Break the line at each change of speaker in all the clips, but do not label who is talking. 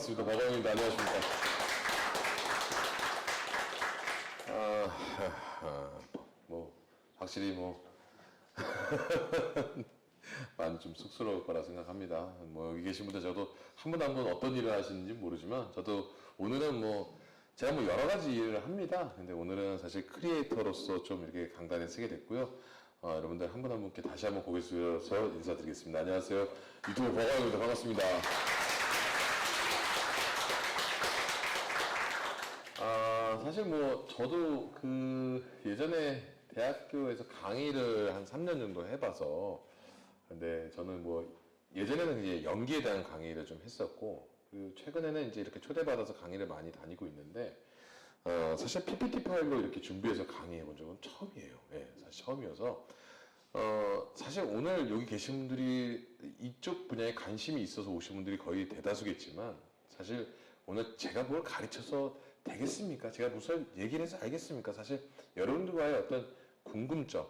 반갑습니다. 박광입니다. 안녕하십니까. 확실히 많이 좀 쑥스러울 거라 생각합니다. 여기 계신 분들 저도 한 분 한 분 어떤 일을 하시는지 모르지만 저도 오늘은 제가 여러 가지 일을 합니다. 근데 오늘은 사실 크리에이터로서 좀 이렇게 강단에 서게 됐고요. 여러분들 한 분 한 분께 다시 한번 고개 숙여서 인사드리겠습니다. 안녕하세요. 유튜브 박광입니다. 반갑습니다. 사실 저도 예전에 대학교에서 강의를 한 3년 정도 해봐서, 근데 저는 예전에는 이제 연기에 대한 강의를 좀 했었고, 그리고 최근에는 이제 이렇게 초대받아서 강의를 많이 다니고 있는데, 사실 PPT 파일로 이렇게 준비해서 강의해 본 적은 처음이에요. 예, 사실 처음이어서, 사실 오늘 여기 계신 분들이 이쪽 분야에 관심이 있어서 오신 분들이 거의 대다수겠지만, 사실 오늘 제가 뭘 가르쳐서 되겠습니까? 제가 무슨 얘기를 해서 알겠습니까? 사실 여러분들과의 어떤 궁금점,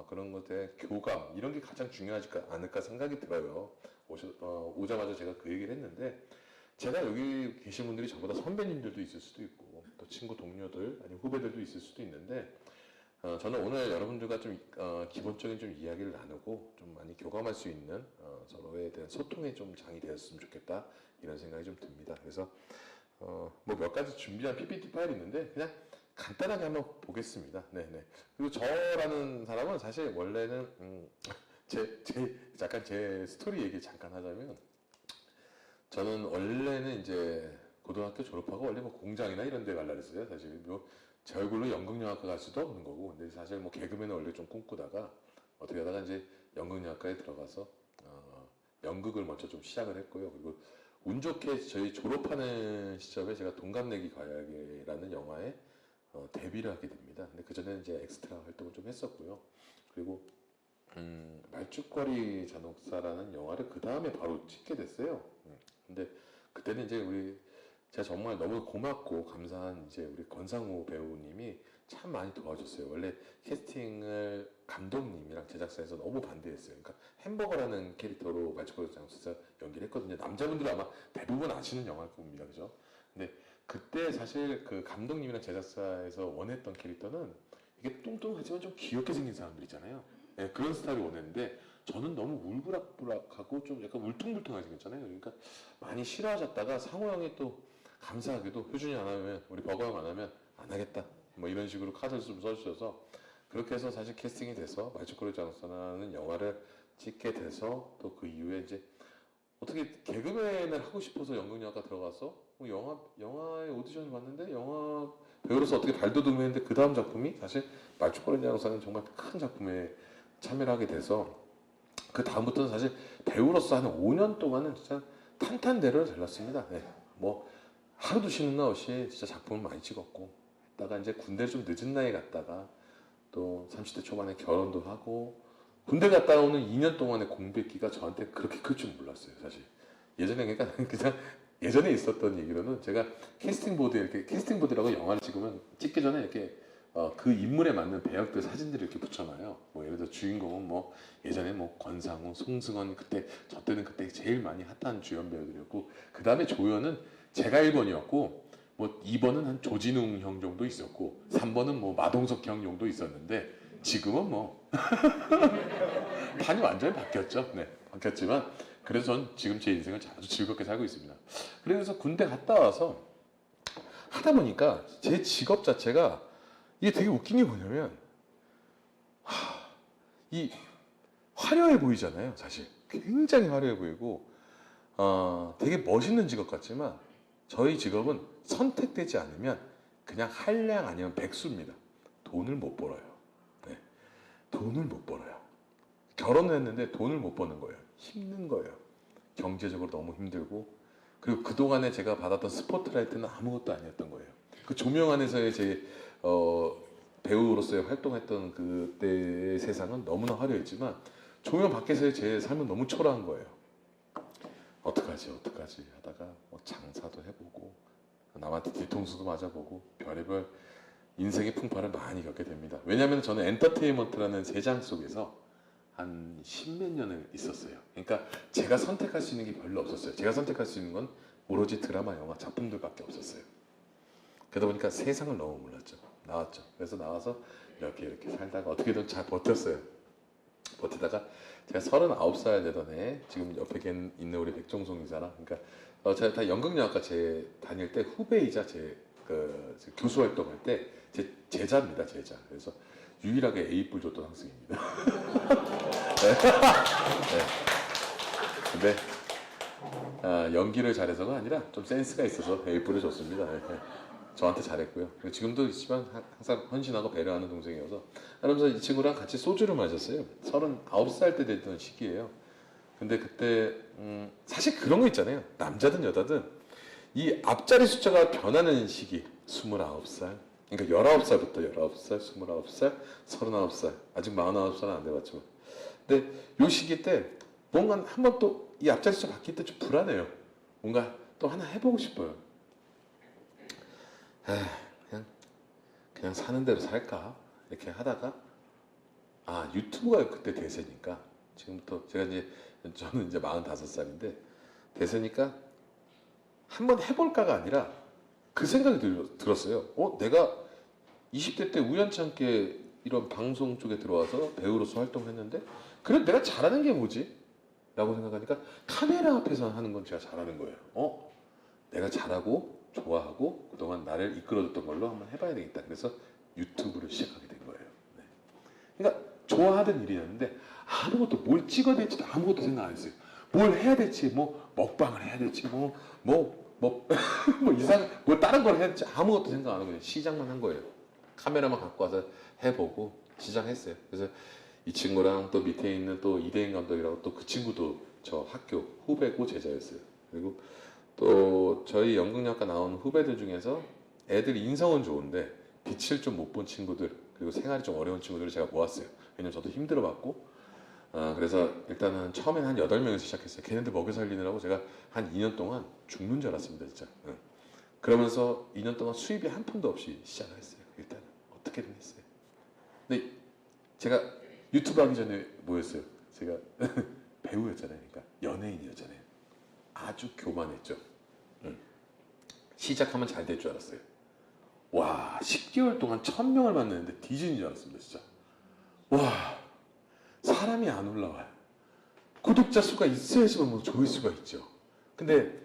그런 것에 교감, 이런 게 가장 중요하지 않을까 생각이 들어요. 오자마자 제가 그 얘기를 했는데, 제가 여기 계신 분들이 저보다 선배님들도 있을 수도 있고, 또 친구, 동료들, 아니면 후배들도 있을 수도 있는데, 저는 오늘 여러분들과 좀, 기본적인 좀 이야기를 나누고, 좀 많이 교감할 수 있는, 서로에 대한 소통의 좀 장이 되었으면 좋겠다, 이런 생각이 좀 듭니다. 그래서, 몇 가지 준비한 PPT 파일이 있는데, 그냥 간단하게 한번 보겠습니다. 네네. 그리고 저라는 사람은 사실 원래는, 잠깐 제 스토리 얘기 잠깐 하자면, 저는 원래는 이제 고등학교 졸업하고 원래 공장이나 이런 데 갈라 그랬어요. 사실 제 얼굴로 연극영화과 갈 수도 없는 거고, 근데 사실 개그맨을 원래 좀 꿈꾸다가 어떻게 하다가 이제 연극영화과에 들어가서 연극을 먼저 좀 시작을 했고요. 그리고 운 좋게 저희 졸업하는 시점에 제가 동갑내기 가야게라는 영화에 데뷔를 하게 됩니다. 근데 그 전에는 이제 엑스트라 활동을 좀 했었고요. 그리고 말죽거리 잔혹사라는 영화를 그 다음에 바로 찍게 됐어요. 근데 그때는 이제 제가 정말 너무 고맙고 감사한 이제 우리 권상우 배우님이 참 많이 도와줬어요. 원래 캐스팅을 감독님이랑 제작사에서 너무 반대했어요. 그러니까 햄버거라는 캐릭터로 말죽거리 잔혹사 연기를 했거든요. 남자분들은 아마 대부분 아시는 영화일 겁니다. 그죠? 근데 그때 사실 그 감독님이랑 제작사에서 원했던 캐릭터는 이게 뚱뚱하지만 좀 귀엽게 생긴 사람들 있잖아요. 네, 그런 스타일을 원했는데 저는 너무 울그락불락하고 좀 약간 울퉁불퉁하게 생겼잖아요. 그러니까 많이 싫어하셨다가 상호 형이 또 감사하게도 효준이 안 하면, 우리 버거 형 안 하면 안 하겠다, 이런 식으로 카드를 좀 써주셔서 그렇게 해서 사실 캐스팅이 돼서 말죽거리 잔혹사라는 영화를 찍게 돼서, 또 그 이후에 이제 어떻게 개그맨을 하고 싶어서 연극영화과 들어가서 영화에 오디션을 봤는데 영화 배우로서 어떻게 발돋움했는데, 그 다음 작품이 사실 말죽거리 잔혹사는 정말 큰 작품에 참여를 하게 돼서, 그 다음부터는 사실 배우로서 한 5년 동안은 진짜 탄탄대로를 달렸습니다. 네. 하루도 쉬는 날 없이 진짜 작품을 많이 찍었고, 했다가 이제 군대를 좀 늦은 나이에 갔다가 또 30대 초반에 결혼도 하고, 군대 갔다 오는 2년 동안의 공백기가 저한테 그렇게 클 줄 몰랐어요, 사실. 예전에, 그냥 예전에 있었던 얘기로는, 제가 캐스팅보드라고 영화를 찍기 전에 이렇게 그 인물에 맞는 배역들 사진들을 이렇게 붙여놔요. 예를 들어 주인공은 예전에 권상우, 송승헌, 저 때는 그때 제일 많이 핫한 주연 배우들이었고, 그 다음에 조연은 제가 1번이었고, 2번은 한 조진웅 형 정도 있었고, 3번은 마동석 형 정도 있었는데, 지금은 판이 완전히 바뀌었죠. 네, 바뀌었지만, 그래서 전 지금 제 인생을 아주 즐겁게 살고 있습니다. 그래서 군대 갔다 와서 하다 보니까 제 직업 자체가, 이게 되게 웃긴 게 뭐냐면, 이 화려해 보이잖아요, 사실. 굉장히 화려해 보이고, 되게 멋있는 직업 같지만, 저희 직업은 선택되지 않으면 그냥 한량 아니면 백수입니다. 돈을 못 벌어요. 네. 돈을 못 벌어요. 결혼을 했는데 돈을 못 버는 거예요. 힘든 거예요. 경제적으로 너무 힘들고, 그리고 그동안에 제가 받았던 스포트라이트는 아무것도 아니었던 거예요. 그 조명 안에서의 제 배우로서의 활동했던 그때의 세상은 너무나 화려했지만, 조명 밖에서의 제 삶은 너무 초라한 거예요. 어떡하지 하다가 장사도 해보고, 남한테 뒤통수도 맞아보고, 별의별 인생의 풍파를 많이 겪게 됩니다. 왜냐하면 저는 엔터테인먼트라는 세상 속에서 한 십몇 년을 있었어요. 그러니까 제가 선택할 수 있는 게 별로 없었어요. 제가 선택할 수 있는 건 오로지 드라마, 영화, 작품들밖에 없었어요. 그러다 보니까 세상을 너무 몰랐죠. 나왔죠. 그래서 나와서 이렇게 살다가 어떻게든 잘 버텼어요. 버티다가 제가 39살 되던 해, 지금 옆에 있는 우리 백종송 이사랑, 그러니까 제가 다 연극영화과 제 다닐 때 후배이자 교수 활동할 때 제 제자입니다, 제자. 그래서 유일하게 A뿔 줬던 학생입니다. 네. 근데 연기를 잘해서가 아니라 좀 센스가 있어서 A뿔을 줬습니다. 네. 저한테 잘했고요. 지금도 있지만 항상 헌신하고 배려하는 동생이어서, 그러면서 이 친구랑 같이 소주를 마셨어요. 39살 때 됐던 시기예요. 근데 그때 사실 그런 거 있잖아요. 남자든 여자든 이 앞자리 숫자가 변하는 시기, 29살, 그러니까 19살부터 19살, 29살, 39살, 아직 49살은 안 돼봤지만, 근데 요 시기 때 뭔가 한번 또 이 앞자리 숫자 바뀔 때 좀 불안해요. 뭔가 또 하나 해보고 싶어요. 그냥 사는 대로 살까? 이렇게 하다가, 유튜브가 그때 대세니까, 지금부터 저는 이제 45살인데, 대세니까 한번 해볼까가 아니라 그 생각이 들었어요. 내가 20대 때 우연찮게 이런 방송 쪽에 들어와서 배우로서 활동을 했는데, 그래, 내가 잘하는 게 뭐지? 라고 생각하니까 카메라 앞에서 하는 건 제가 잘하는 거예요. 내가 잘하고 좋아하고 그동안 나를 이끌어줬던 걸로 한번 해봐야 되겠다. 그래서 유튜브를 시작하게 된 거예요. 네. 그러니까 좋아하던 일이었는데 아무것도 뭘 찍어야 될지도 아무것도 생각 안 했어요. 뭘 해야 될지, 뭐 먹방을 해야 될지, 뭐 다른 걸 해야 될지 아무것도 생각 안 하고 그냥 시작만 한 거예요. 카메라만 갖고 와서 해보고 시작했어요. 그래서 이 친구랑 또 밑에 있는 또 이대인 감독이라고, 또 그 친구도 저 학교 후배고 제자였어요. 그리고 또 저희 연극영화과 나온 후배들 중에서 애들 인성은 좋은데 빛을 좀 못 본 친구들, 그리고 생활이 좀 어려운 친구들을 제가 모았어요. 왜냐면 저도 힘들어봤고, 그래서 일단은 처음엔 한 8명에서 시작했어요. 걔네들 먹여 살리느라고 제가 한 2년 동안 죽는 줄 알았습니다, 진짜. 그러면서 2년 동안 수입이 한 푼도 없이 시작을 했어요. 일단은 어떻게든 했어요. 근데 제가 유튜브 하기 전에 뭐였어요? 제가 배우였잖아요. 그러니까 연예인이었잖아요. 아주 교만했죠. 시작하면 잘 될 줄 알았어요. 와, 10개월 동안 1000명을 만났는데 뒤지는 줄 알았습니다, 진짜. 와, 사람이 안 올라와요. 구독자 수가 있어야지만 뭐 조회수가 있죠. 근데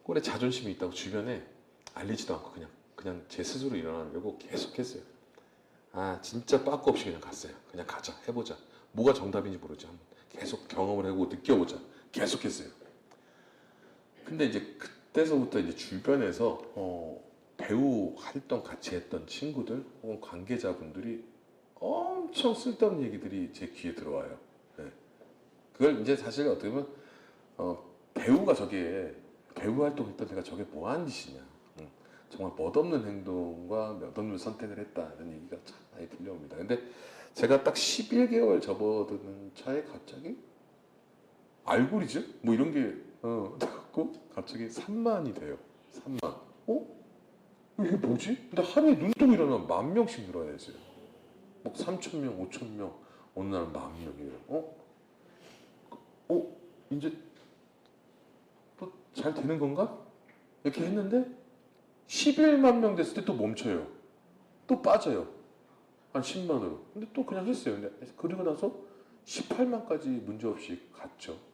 꼴에 자존심이 있다고 주변에 알리지도 않고 그냥 제 스스로 일어나려고 계속 했어요. 진짜 빠꾸 없이 그냥 갔어요. 그냥 가자, 해보자. 뭐가 정답인지 모르지. 한번 계속 경험을 하고 느껴보자. 계속 했어요. 근데 이제 그때서부터 이제 주변에서 배우 활동 같이 했던 친구들 혹은 관계자분들이 엄청 쓸데없는 얘기들이 제 귀에 들어와요. 네. 그걸 이제 사실 어떻게 보면 배우가 배우 활동했던 내가 저게 뭐하는 짓이냐, 정말 멋없는 행동과 멋없는 선택을 했다, 이런 얘기가 참 많이 들려옵니다. 근데 제가 딱 11개월 접어드는 차에 갑자기 알고리즘? 뭐 이런 게 고 갑자기 3만이 돼요. 3만. 이게 뭐지? 근데 하루에 눈 뜨고 일어나면 10,000명씩 늘어야 했어요. 막 3,000명, 5,000명, 어느 날은 10,000명이에요. 이제 또 잘 되는 건가? 이렇게 했는데 11만 명 됐을 때 또 멈춰요. 또 빠져요. 한 10만으로. 근데 또 그냥 했어요. 근데 그리고 나서 18만까지 문제없이 갔죠.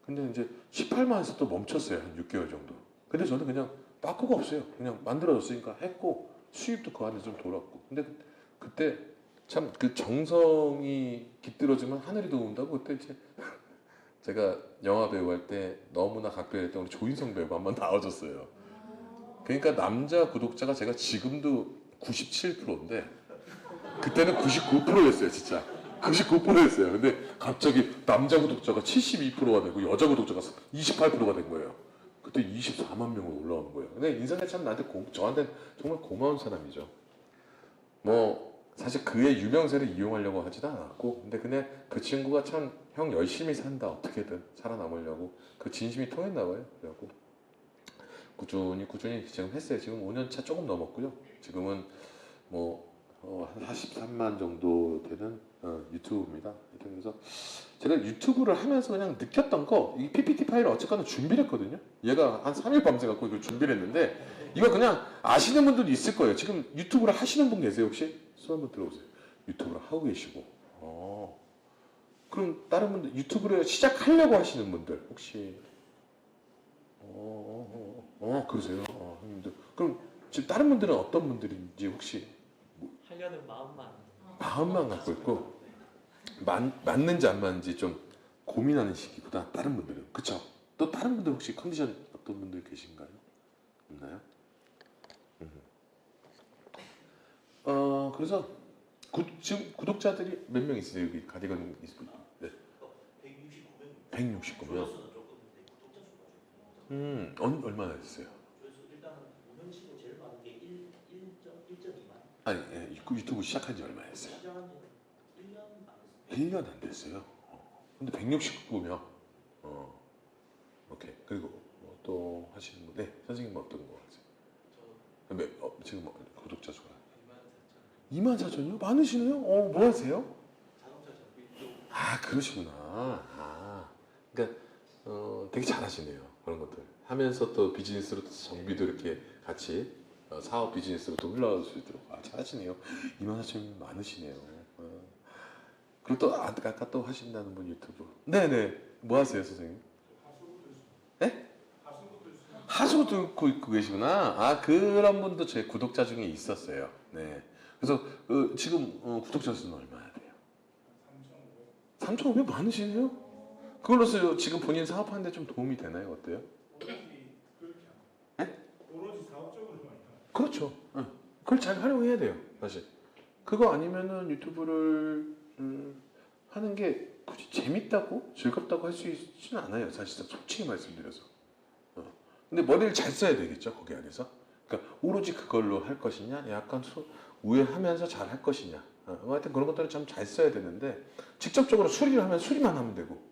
근데 이제 18만에서 또 멈췄어요. 한 6개월 정도. 근데 저는 그냥 빠꾸가 없어요. 그냥 만들어졌으니까 했고, 수입도 그 안에 좀 돌았고. 근데 그때 참 그 정성이 깃들어지면 하늘이 도운다고, 그때 이제 제가 영화 배우 할 때 너무나 각별했던 우리 조인성 배우가 한번 나와줬어요. 그러니까 남자 구독자가 제가 지금도 97%인데 그때는 99%였어요, 진짜. 99%였어요. 근데 갑자기 남자 구독자가 72%가 되고 여자 구독자가 28%가 된 거예요. 그때 24만 명으로 올라오는 거예요. 근데 인상이 참 저한테 정말 고마운 사람이죠. 뭐 사실 그의 유명세를 이용하려고 하지도 않았고, 근데 그냥 그 친구가 참 형 열심히 산다, 어떻게든 살아남으려고 그 진심이 통했나 봐요. 그래갖고 꾸준히 지금 했어요. 지금 5년 차 조금 넘었고요. 지금은 뭐 한 43만 정도 되는 유튜브입니다. 그래서 제가 유튜브를 하면서 그냥 느꼈던 거, 이 PPT 파일을 어쨌거나 준비를 했거든요. 얘가 한 3일 밤새갖고 이걸 준비를 했는데, 이거 그냥 아시는 분들도 있을 거예요. 지금 유튜브를 하시는 분 계세요, 혹시? 손 한번 들어보세요. 유튜브를 하고 계시고. 그럼 다른 분들, 유튜브를 시작하려고 하시는 분들, 혹시? 그러세요. 형님들. 그럼 지금 다른 분들은 어떤 분들인지 혹시?
하려는 마음만
갖고 있고, 맞는지 안 맞는지 좀 고민하는 시기보다 다른 분들은. 그쵸? 또 다른 분들 혹시 컨디션 어떤 분들 계신가요? 없나요? 그래서 지금 구독자들이 몇 명 있으세요? 여기 가디건 있을 네. 169명. 얼마나 됐어요?
그래서 일단 운영 치고 제일 많은 게 1.2만.
아니, 유튜브 시작한 지 얼마 됐어요?
시작한 지는 1년 안 됐어요.
1년 안 됐어요. 근데 169명. 오케이. 그리고 또 하시는 분, 네, 선생님 어떤 거 하세요? 지금 구독자 수가 24,000이요? 많으시네요? 뭐 하세요?
자동차 정비 쪽.
그러시구나. 그러니까 되게 잘하시네요. 그런 것들 하면서 또 비즈니스로 또 정비도 이렇게 같이 사업 비즈니스로 또 흘러갈 수 있도록 잘하시네요. 24,000명 많으시네요. 그리고 또 아까 또 하신다는 분 유튜브. 네네. 뭐 하세요, 선생님? 네? 하수구 뚫고 있고 계시구나. 그런 분도 제 구독자 중에 있었어요. 네. 그래서 지금 구독자 수는 얼마나 돼요? 3,500 많으시네요? 그걸로서 지금 본인 사업하는데 좀 도움이 되나요? 어때요? 네?
오로지 사업적으로 많이
그렇죠. 그걸 잘 활용해야 돼요, 사실. 그거 아니면은 유튜브를 하는 게 굳이 재밌다고 즐겁다고 할 수 있지는 않아요, 사실상 솔직히 말씀드려서. 근데 머리를 잘 써야 되겠죠, 거기 안에서. 그러니까 오로지 그걸로 할 것이냐, 약간 우회하면서 잘 할 것이냐. 하여튼 그런 것들은 참 잘 써야 되는데 직접적으로 수리를 하면 수리만 하면 되고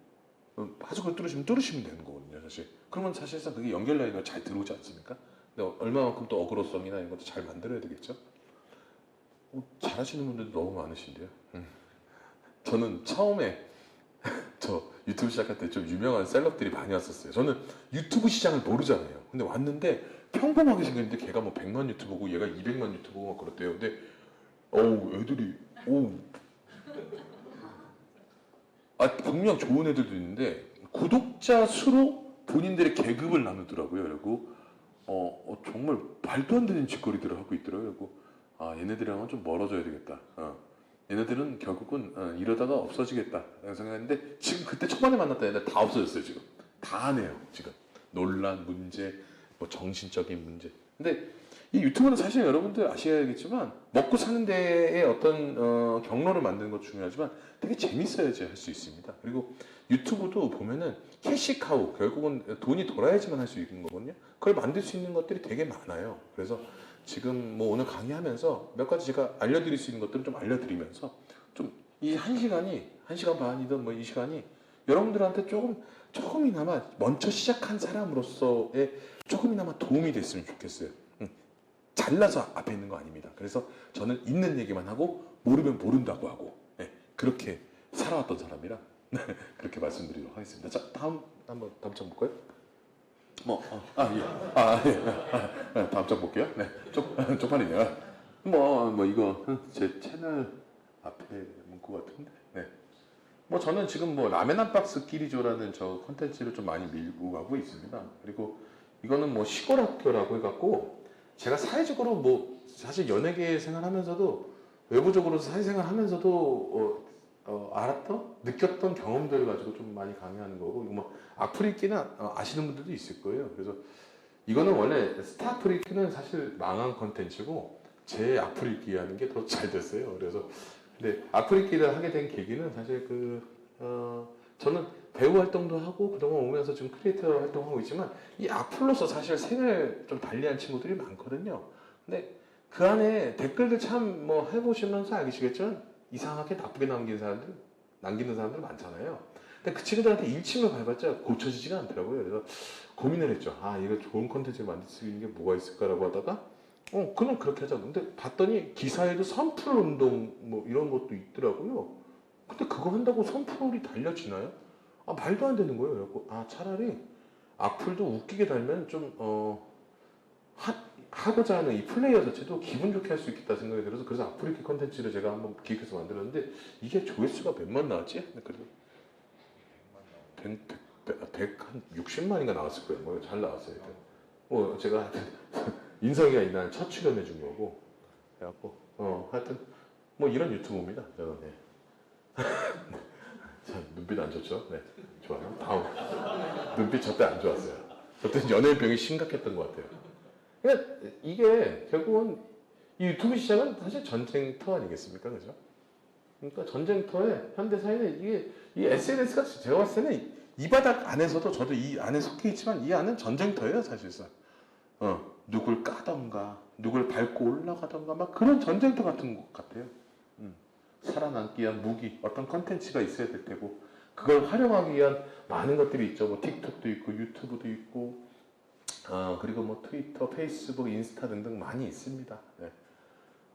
하수구를 뚫으시면 뚫으시면 되는 거거든요, 사실. 그러면 사실상 그게 연결 라인으로 잘 들어오지 않습니까? 근데 얼마만큼 또 어그로성이나 이런 것도 잘 만들어야 되겠죠. 잘하시는 분들도 너무 많으신데요. 저는 처음에 저 유튜브 시작할 때 좀 유명한 셀럽들이 많이 왔었어요. 저는 유튜브 시장을 모르잖아요. 근데 왔는데 평범하게 생겼는데 걔가 뭐 100만 유튜버고 얘가 200만 유튜버고 막 그랬대요. 근데 애들이 분명 좋은 애들도 있는데 구독자 수로 본인들의 계급을 나누더라고요. 그리고 정말 말도 안 되는 짓거리들을 하고 있더라고요. 그리고 얘네들이랑은 좀 멀어져야 되겠다. 얘네들은 결국은 이러다가 없어지겠다 생각했는데 지금 그때 초반에 만났던 애들 다 없어졌어요. 지금 다 하네요. 지금 논란, 문제, 뭐 정신적인 문제. 근데 이 유튜브는 사실 여러분들 아셔야겠지만 먹고 사는 데에 어떤 경로를 만드는 것도 중요하지만 되게 재밌어야지 할 수 있습니다. 그리고 유튜브도 보면은 캐시카우, 결국은 돈이 돌아야지만 할 수 있는 거거든요. 그걸 만들 수 있는 것들이 되게 많아요. 그래서 지금 뭐 오늘 강의하면서 몇 가지 제가 알려드릴 수 있는 것들을 좀 알려드리면서 좀 이 1시간 반이든 뭐 이 시간이 여러분들한테 조금이나마 먼저 시작한 사람으로서의 조금이나마 도움이 됐으면 좋겠어요. 잘나서 앞에 있는 거 아닙니다. 그래서 저는 있는 얘기만 하고 모르면 모른다고 하고 그렇게 살아왔던 사람이라 그렇게 말씀드리도록 하겠습니다. 자, 다음 장 볼까요? 다음 장 볼게요. 네, 쪽팔리네요. 이거 제 채널 앞에 문구 같은데. 네. 저는 지금 라멘 한 박스 끼리조라는 저 컨텐츠를 좀 많이 밀고 가고 있습니다. 그리고 이거는 시골 학교라고 해갖고 제가 사회적으로 사실 연예계 생활하면서도 외부적으로 사회생활 하면서도 느꼈던 경험들 가지고 좀 많이 강의하는 거고, 이거 악플 읽기는 아시는 분들도 있을 거예요. 그래서 이거는 원래 스타 읽기는 사실 망한 컨텐츠고 제 악플 읽기 하는 게 더 잘 됐어요. 그래서 근데 악플 읽기를 하게 된 계기는 사실 저는 배우 활동도 하고 그동안 오면서 지금 크리에이터 활동하고 있지만 이 악플로서 사실 생을 좀 달리한 친구들이 많거든요. 근데 그 안에 댓글들 참 해보시면서 알겠지만 이상하게 나쁘게 남기는 사람들 많잖아요. 근데 그 친구들한테 일침을 밟았자 고쳐지지가 않더라고요. 그래서 고민을 했죠. 이거 좋은 컨텐츠를 만들 수 있는 게 뭐가 있을까라고 하다가
그럼 그렇게 하자. 근데 봤더니 기사에도 선풀 운동 뭐 이런 것도 있더라고요. 근데 그거 한다고 선풀이 달려지나요? 말도 안 되는 거예요. 그래갖고 차라리 악플도 웃기게 달면 좀 하고자 하는 이 플레이어 자체도 기분 좋게 할 수 있겠다 생각이 들어서 그래서 악플리키 컨텐츠를 제가 한번 기획해서 만들었는데 이게 조회수가 몇만 나왔지? 그래도 160만인가 나왔을 거예요. 뭐 잘 나왔어요. 제가 하여튼 인성이가 이날 첫 출연해 준 거고 그래갖고 하여튼 뭐 이런 유튜브입니다. 저는 자, 눈빛 안 좋죠? 네, 좋아요. 다음 눈빛 저때 안 좋았어요. 저때 연예인병이 심각했던 것 같아요. 그러니까 이게 결국은 이 유튜브 시장은 사실 전쟁터 아니겠습니까, 그죠? 그러니까 전쟁터에 현대 사회는 이게 이 SNS가 제가 봤을 때는 이 바닥 안에서도 저도 이 안에 속해 있지만 이 안은 전쟁터예요, 사실상. 누굴 까던가, 누굴 밟고 올라가던가 막 그런 전쟁터 같은 것 같아요. 살아남기 위한 무기, 어떤 컨텐츠가 있어야 될 테고 그걸 활용하기 위한 많은 것들이 있죠. 뭐 틱톡도 있고 유튜브도 있고 그리고 뭐 트위터, 페이스북, 인스타 등등 많이 있습니다. 네.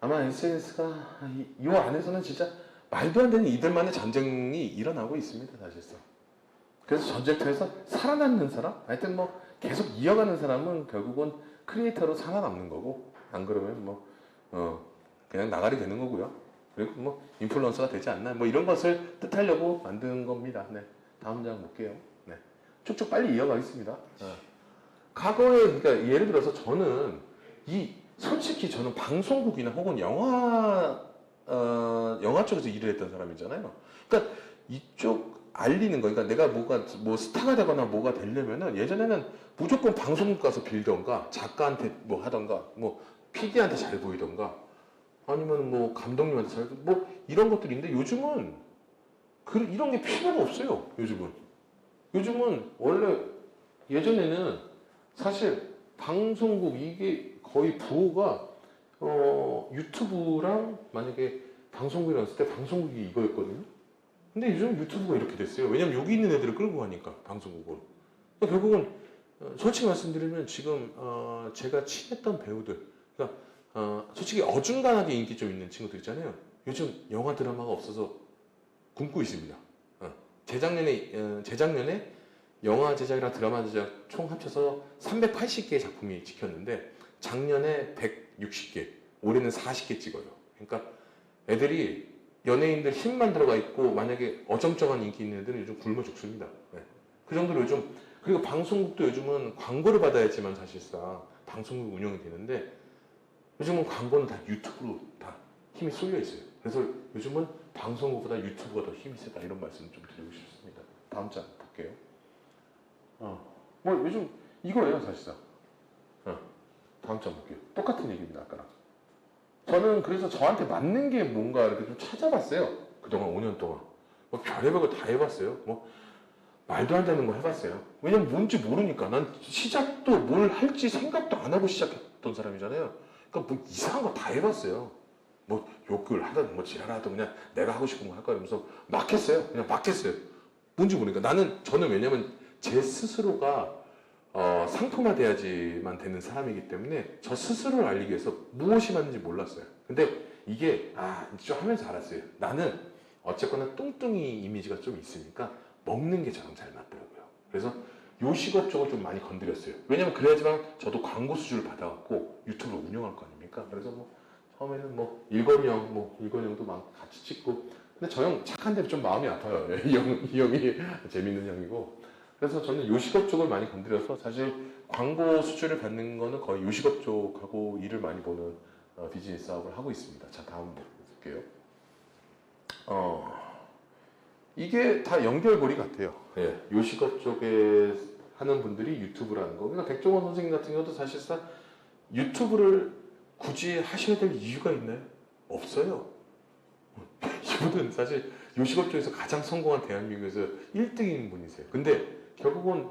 아마 SNS가 이 안에서는 진짜 말도 안 되는 이들만의 전쟁이 일어나고 있습니다, 사실상. 그래서 전쟁터에서 살아남는 사람, 하여튼 뭐 계속 이어가는 사람은 결국은 크리에이터로 살아남는 거고, 안 그러면 뭐 그냥 나가리 되는 거고요. 그리고 뭐 인플루언서가 되지 않나, 뭐 이런 것을 뜻하려고 만든 겁니다. 네, 다음 장 볼게요. 네, 쭉쭉 빨리 이어가겠습니다. 과거에 그러니까 예를 들어서 저는 솔직히 저는 방송국이나 혹은 영화 쪽에서 일을 했던 사람이잖아요. 그러니까 이쪽 알리는 거, 그러니까 내가 뭐 스타가 되거나 뭐가 되려면은 예전에는 무조건 방송국 가서 빌던가 작가한테 뭐 하던가 뭐 PD한테 잘 보이던가 아니면 뭐 감독님한테 뭐 이런 것들이 있는데 요즘은 이런 게 필요가 없어요. 요즘은 원래 예전에는 사실 방송국 이게 거의 부호가 유튜브랑 만약에 방송국이랑 했을 때 방송국이 이거였거든요. 근데 요즘 유튜브가 이렇게 됐어요. 왜냐면 여기 있는 애들을 끌고 가니까 방송국으로. 그러니까 결국은 솔직히 말씀드리면 지금 제가 친했던 배우들, 그러니까 솔직히 어중간하게 인기 좀 있는 친구들 있잖아요. 요즘 영화 드라마가 없어서 굶고 있습니다. 재작년에 영화 제작이랑 드라마 제작 총 합쳐서 380개의 작품이 찍혔는데 작년에 160개, 올해는 40개 찍어요. 그러니까 애들이 연예인들 힘만 들어가 있고 만약에 어정쩡한 인기 있는 애들은 요즘 굶어 죽습니다. 네. 그 정도로 요즘, 그리고 방송국도 요즘은 광고를 받아야지만 사실상 방송국 운영이 되는데 요즘은 광고는 다 유튜브로 다 힘이 쏠려 있어요. 그래서 요즘은 방송국보다 유튜브가 더 힘이 세다 이런 말씀 좀 드리고 싶습니다. 다음 장 볼게요. 뭐 요즘 이거예요 사실상. 다음 장 볼게요. 똑같은 얘기입니다 아까랑. 저는 그래서 저한테 맞는 게 뭔가 이렇게 좀 찾아봤어요. 그동안 5년 동안. 뭐 별의별 거 다 해봤어요. 뭐 말도 안 되는 거 해봤어요. 왜냐면 뭔지 모르니까. 난 시작도 뭘 할지 생각도 안 하고 시작했던 사람이잖아요. 그러니까 뭐 이상한 거 다 해봤어요. 뭐 욕을 하든 뭐 지랄하든 그냥 내가 하고 싶은 거 할 거야 이러면서 막 했어요. 그냥 막 했어요. 뭔지 모르니까. 저는 왜냐면 제 스스로가 상품화돼야지만 되는 사람이기 때문에 저 스스로를 알리기 위해서 무엇이 맞는지 몰랐어요. 근데 이게 좀 하면서 알았어요. 나는 어쨌거나 뚱뚱이 이미지가 좀 있으니까 먹는 게 저랑 잘 맞더라고요. 그래서 요식업 쪽을 좀 많이 건드렸어요. 왜냐면 그래야지만 저도 광고 수주를 받아갖고 유튜브를 운영할 거 아닙니까? 그래서 뭐 처음에는 뭐 일건형도 막 같이 찍고. 근데 저 형 착한데 좀 마음이 아파요. 이 형이 재밌는 형이고. 그래서 저는 요식업 쪽을 많이 건드려서 사실 광고 수주를 받는 거는 거의 요식업 쪽하고 일을 많이 보는 비즈니스 사업을 하고 있습니다. 자, 다음 볼게요. 이게 다 연결고리 같아요. 예, 요식업 쪽에 하는 분들이 유튜브라는 거. 그러니까 백종원 선생님 같은 경우도 사실상 유튜브를 굳이 하셔야 될 이유가 있나요? 없어요. 이분은 사실 요식업 쪽에서 가장 성공한 대한민국에서 1등인 분이세요. 근데 결국은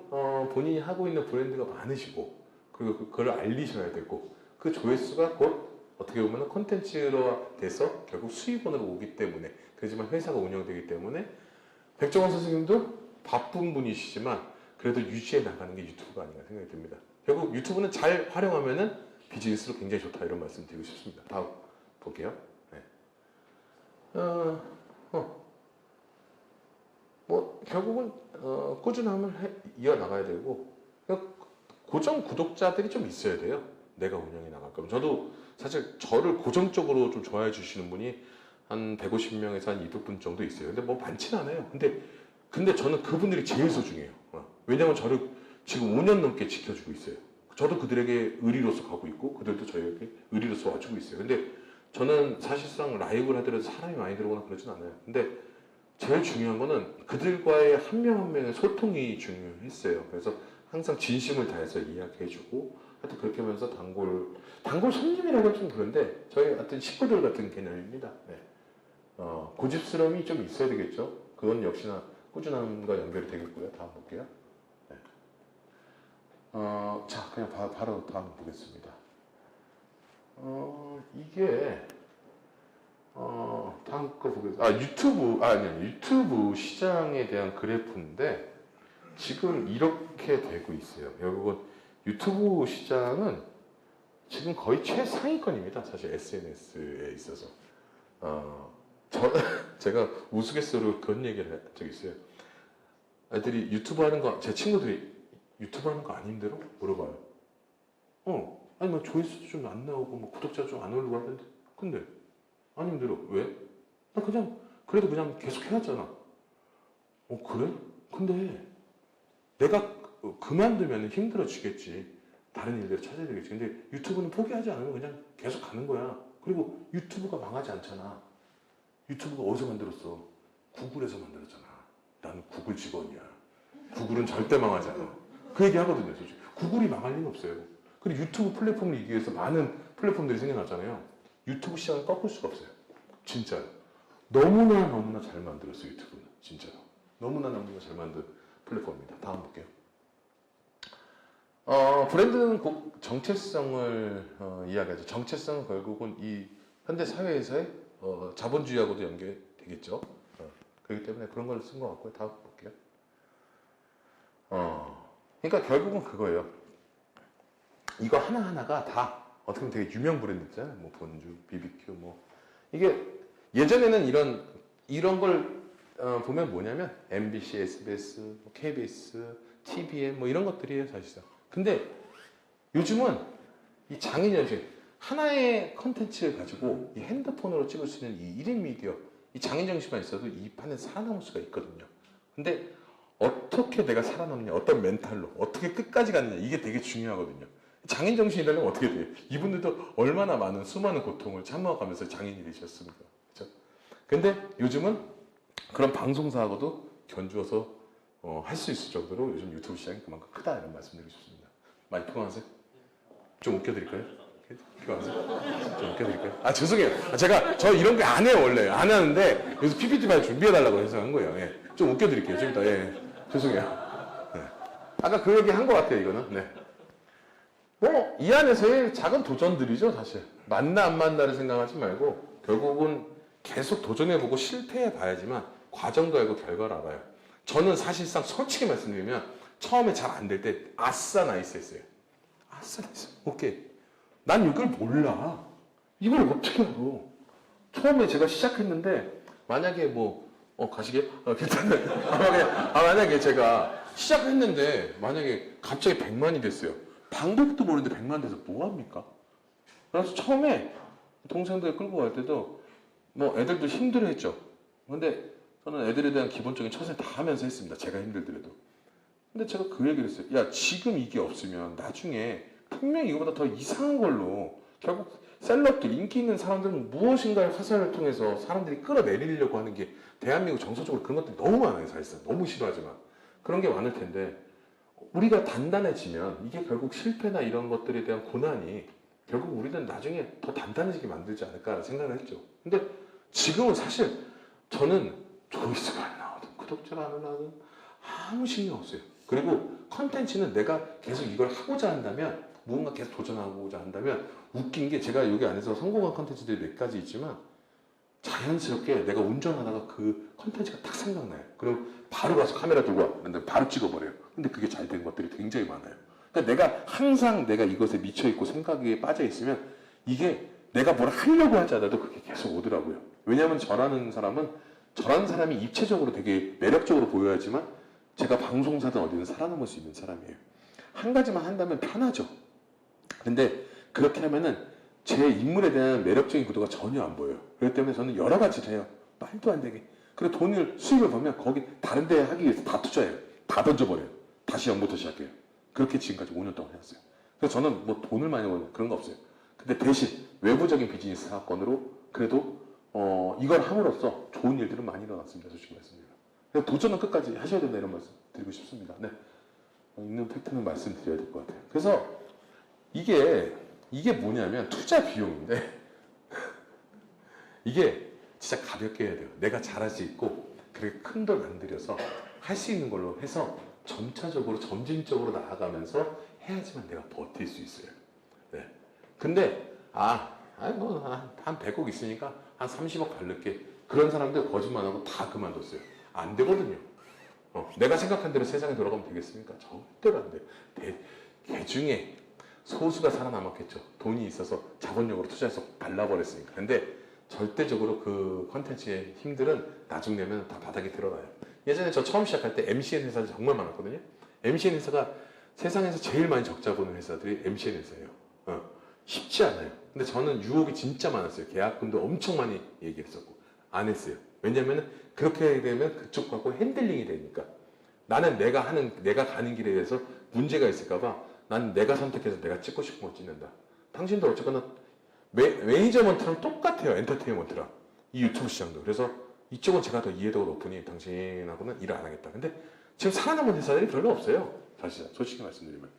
본인이 하고 있는 브랜드가 많으시고 그리고 그걸 알리셔야 되고 그 조회수가 곧 어떻게 보면 콘텐츠로 돼서 결국 수익원으로 오기 때문에, 그렇지만 회사가 운영되기 때문에 백종원 선생님도 바쁜 분이시지만 그래도 유지해 나가는 게 유튜브가 아닌가 생각이 듭니다. 결국 유튜브는 잘 활용하면은 비즈니스로 굉장히 좋다 이런 말씀 드리고 싶습니다. 다음 볼게요. 네. 뭐 결국은 꾸준함을 이어나가야 되고 고정 구독자들이 좀 있어야 돼요. 내가 운영해 나갈 거면. 저도 사실 저를 고정적으로 좀 좋아해 주시는 분이 한 150명에서 한 200분 정도 있어요. 근데 뭐 많진 않아요. 근데 저는 그분들이 제일 소중해요. 왜냐면 저를 지금 5년 넘게 지켜주고 있어요. 저도 그들에게 의리로서 가고 있고 그들도 저에게 의리로서 와주고 있어요. 근데 저는 사실상 라이브를 하더라도 사람이 많이 들어오거나 그러진 않아요. 근데 제일 중요한 거는 그들과의 한 명 한 명의 소통이 중요했어요. 그래서 항상 진심을 다해서 이야기해주고 하여튼 그렇게 하면서 단골 손님이라고 좀 그런데 저희 하여튼 식구들 같은 개념입니다. 네. 고집스러움이 좀 있어야 되겠죠. 그건 역시나 꾸준함과 연결이 되겠고요. 다음 볼게요. 네. 자, 그냥 바로 다음 보겠습니다. 이게 다음 거 보겠습니다. 유튜브 시장에 대한 그래프인데 지금 이렇게 되고 있어요. 결국은 유튜브 시장은 지금 거의 최상위권입니다. 사실 SNS에 있어서. 제가 우스갯소리로 그런 얘기를 한 적이 있어요. 애들이 유튜브 하는 거, 제 친구들이 유튜브 하는 거 안 힘들어? 물어봐요. 아니 뭐 조회수도 좀 안 나오고 뭐 구독자 좀 안 오르고 하는데 근데 안 힘들어. 왜? 나 그래도 그냥 계속 해왔잖아. 그래? 근데 내가 그만두면 힘들어지겠지. 다른 일들을 찾아야 되겠지. 근데 유튜브는 포기하지 않으면 그냥 계속 가는 거야. 그리고 유튜브가 망하지 않잖아. 유튜브가 어디서 만들었어? 구글에서 만들었잖아. 나는 구글 직원이야. 구글은 절대 망하지 않아. 그 얘기 하거든요. 솔직히. 구글이 망할 리는 없어요. 그리고 유튜브 플랫폼을 이기기 위해서 많은 플랫폼들이 생겨났잖아요. 유튜브 시장을 꺾을 수가 없어요. 진짜요. 너무나 잘 만들었어요. 유튜브는. 진짜로. 너무나 잘 만든 플랫폼입니다. 다음 볼게요. 브랜드는 꼭 정체성을 이야기하죠. 정체성은 결국은 이 현대 사회에서의 자본주의하고도 연결되겠죠. 그렇기 때문에 그런 걸 쓴 것 같고요. 다음 볼게요. 그러니까 결국은 그거예요. 이거 하나하나가 다 어떻게 보면 되게 유명 브랜드 있잖아요. 뭐 본주, BBQ 뭐 이게 예전에는 이런 걸 보면 뭐냐면 MBC, SBS, KBS, TVN 뭐 이런 것들이에요 사실상. 근데 요즘은 이 장인영신 하나의 컨텐츠를 가지고 이 핸드폰으로 찍을 수 있는 이 1인 미디어 이 장인정신만 있어도 이 판에 살아남을 수가 있거든요. 근데 어떻게 내가 살아남냐, 어떤 멘탈로 어떻게 끝까지 갔느냐 이게 되게 중요하거든요. 장인정신이 되려면 어떻게 돼요? 이분들도 얼마나 많은 수많은 고통을 참아가면서 장인이 되셨습니까? 그렇죠? 근데 요즘은 그런 방송사하고도 견주어서 할 수 있을 정도로 요즘 유튜브 시장이 그만큼 크다 이런 말씀드리고 싶습니다. 많이 피곤하세요? 좀 웃겨드릴까요? 피곤하세요? 좀 웃겨드릴까요? 죄송해요. 저 이런 거 안 해요 원래. 안 하는데 여기서 PPT 파일 준비해달라고 해서 한 거예요. 예. 좀 웃겨드릴게요. 좀 이따. 예. 죄송해요. 네. 아까 그 얘기 한 것 같아요 이거는. 네. 뭐 이 안에서의 작은 도전들이죠 사실. 맞나 안 맞나를 생각하지 말고 결국은 계속 도전해보고 실패해봐야지만 과정도 알고 결과를 알아요. 저는 사실상 솔직히 말씀드리면 처음에 잘 안 될 때 아싸 나이스 했어요. 아싸 나이스. 오케이. 난 이걸 몰라. 이걸 어떻게 알아? 처음에 제가 시작했는데 만약에 가시게? 괜찮아요. 만약에 제가 시작했는데 만약에 갑자기 100만이 됐어요. 방법도 모르는데 100만 돼서 뭐합니까? 그래서 처음에 동생들 끌고 갈 때도 애들도 힘들어했죠. 근데 저는 애들에 대한 기본적인 처세 다 하면서 했습니다. 제가 힘들더라도. 근데 제가 그 얘기를 했어요. 야, 지금 이게 없으면 나중에 분명히 이거보다 더 이상한 걸로 결국 셀럽들, 인기 있는 사람들은 무엇인가의 화살을 통해서 사람들이 끌어내리려고 하는 게 대한민국 정서적으로 그런 것들이 너무 많아요. 사실상. 너무 싫어하지만. 그런 게 많을 텐데 우리가 단단해지면 이게 결국 실패나 이런 것들에 대한 고난이 결국 우리는 나중에 더 단단해지게 만들지 않을까 생각을 했죠. 근데 지금은 사실 저는 조회수가 안 나오든 구독자가 안 나오든 아무 신경 없어요. 그리고 컨텐츠는 내가 계속 이걸 하고자 한다면 무언가 계속 도전하고자 한다면 웃긴 게 제가 여기 안에서 성공한 컨텐츠들이 몇 가지 있지만 자연스럽게 내가 운전하다가 그 컨텐츠가 딱 생각나요. 그럼 바로 가서 카메라 들고 와. 근데 바로 찍어버려요. 근데 그게 잘 된 것들이 굉장히 많아요.
그러니까 내가 항상 내가 이것에 미쳐 있고 생각에 빠져 있으면 이게 내가 뭘 하려고 하지 않아도 그게 계속 오더라고요. 왜냐하면 저라는 사람이 입체적으로 되게 매력적으로 보여야지만 제가 방송사든 어디든 살아남을 수 있는 사람이에요. 한 가지만 한다면 편하죠. 근데 그렇게 하면은 제 인물에 대한 매력적인 구도가 전혀 안 보여요. 그렇기 때문에 저는 여러 가지를 해요. 말도 안 되게. 그리고 수익을 보면 거기 다른 데 하기 위해서 다 투자해요. 다 던져버려요. 다시 0부터 시작해요. 그렇게 지금까지 5년 동안 해왔어요. 그래서 저는 뭐 돈을 많이 버는 그런 거 없어요. 근데 대신 외부적인 비즈니스 사건으로 그래도 이걸 함으로써 좋은 일들은 많이 일어났습니다. 솔직히 말씀드리면. 그래서 도전은 끝까지 하셔야 된다 이런 말씀 드리고 싶습니다. 네. 있는 팩트는 말씀드려야 될 것 같아요. 그래서 이게 뭐냐면 투자 비용인데 이게 진짜 가볍게 해야 돼요. 내가 잘할 수 있고 그렇게 큰 돈 안 들여서 할 수 있는 걸로 해서 점차적으로 점진적으로 나아가면서 해야지만 내가 버틸 수 있어요. 네. 근데 한 100억 있으니까 한 30억 바를게. 그런 사람들 거짓말하고 다 그만뒀어요. 안 되거든요. 내가 생각한 대로 세상에 돌아가면 되겠습니까? 절대로 안 돼요. 개 중에 소수가 살아남았겠죠. 돈이 있어서 자본력으로 투자해서 발라버렸으니까. 근데 절대적으로 그 컨텐츠의 힘들은 나중 되면 다 바닥에 드러나요. 예전에 저 처음 시작할 때 MCN 회사가 정말 많았거든요. MCN 회사가 세상에서 제일 많이 적자 보는 회사들이 MCN 회사예요. 쉽지 않아요. 근데 저는 유혹이 진짜 많았어요. 계약금도 엄청 많이 얘기했었고 안 했어요. 왜냐면은 그렇게 되면 그쪽하고 핸들링이 되니까 나는 내가 가는 길에 대해서 문제가 있을까봐 난 내가 선택해서 내가 찍고 싶은 거 찍는다. 당신도 어쨌거나 매니저먼트랑 똑같아요. 엔터테인먼트랑 이 유튜브 시장도. 그래서 이쪽은 제가 더 이해도가 높으니 당신하고는 일을 안 하겠다. 근데 지금 살아남은 회사들이 별로 없어요. 사실 솔직히 말씀드리면.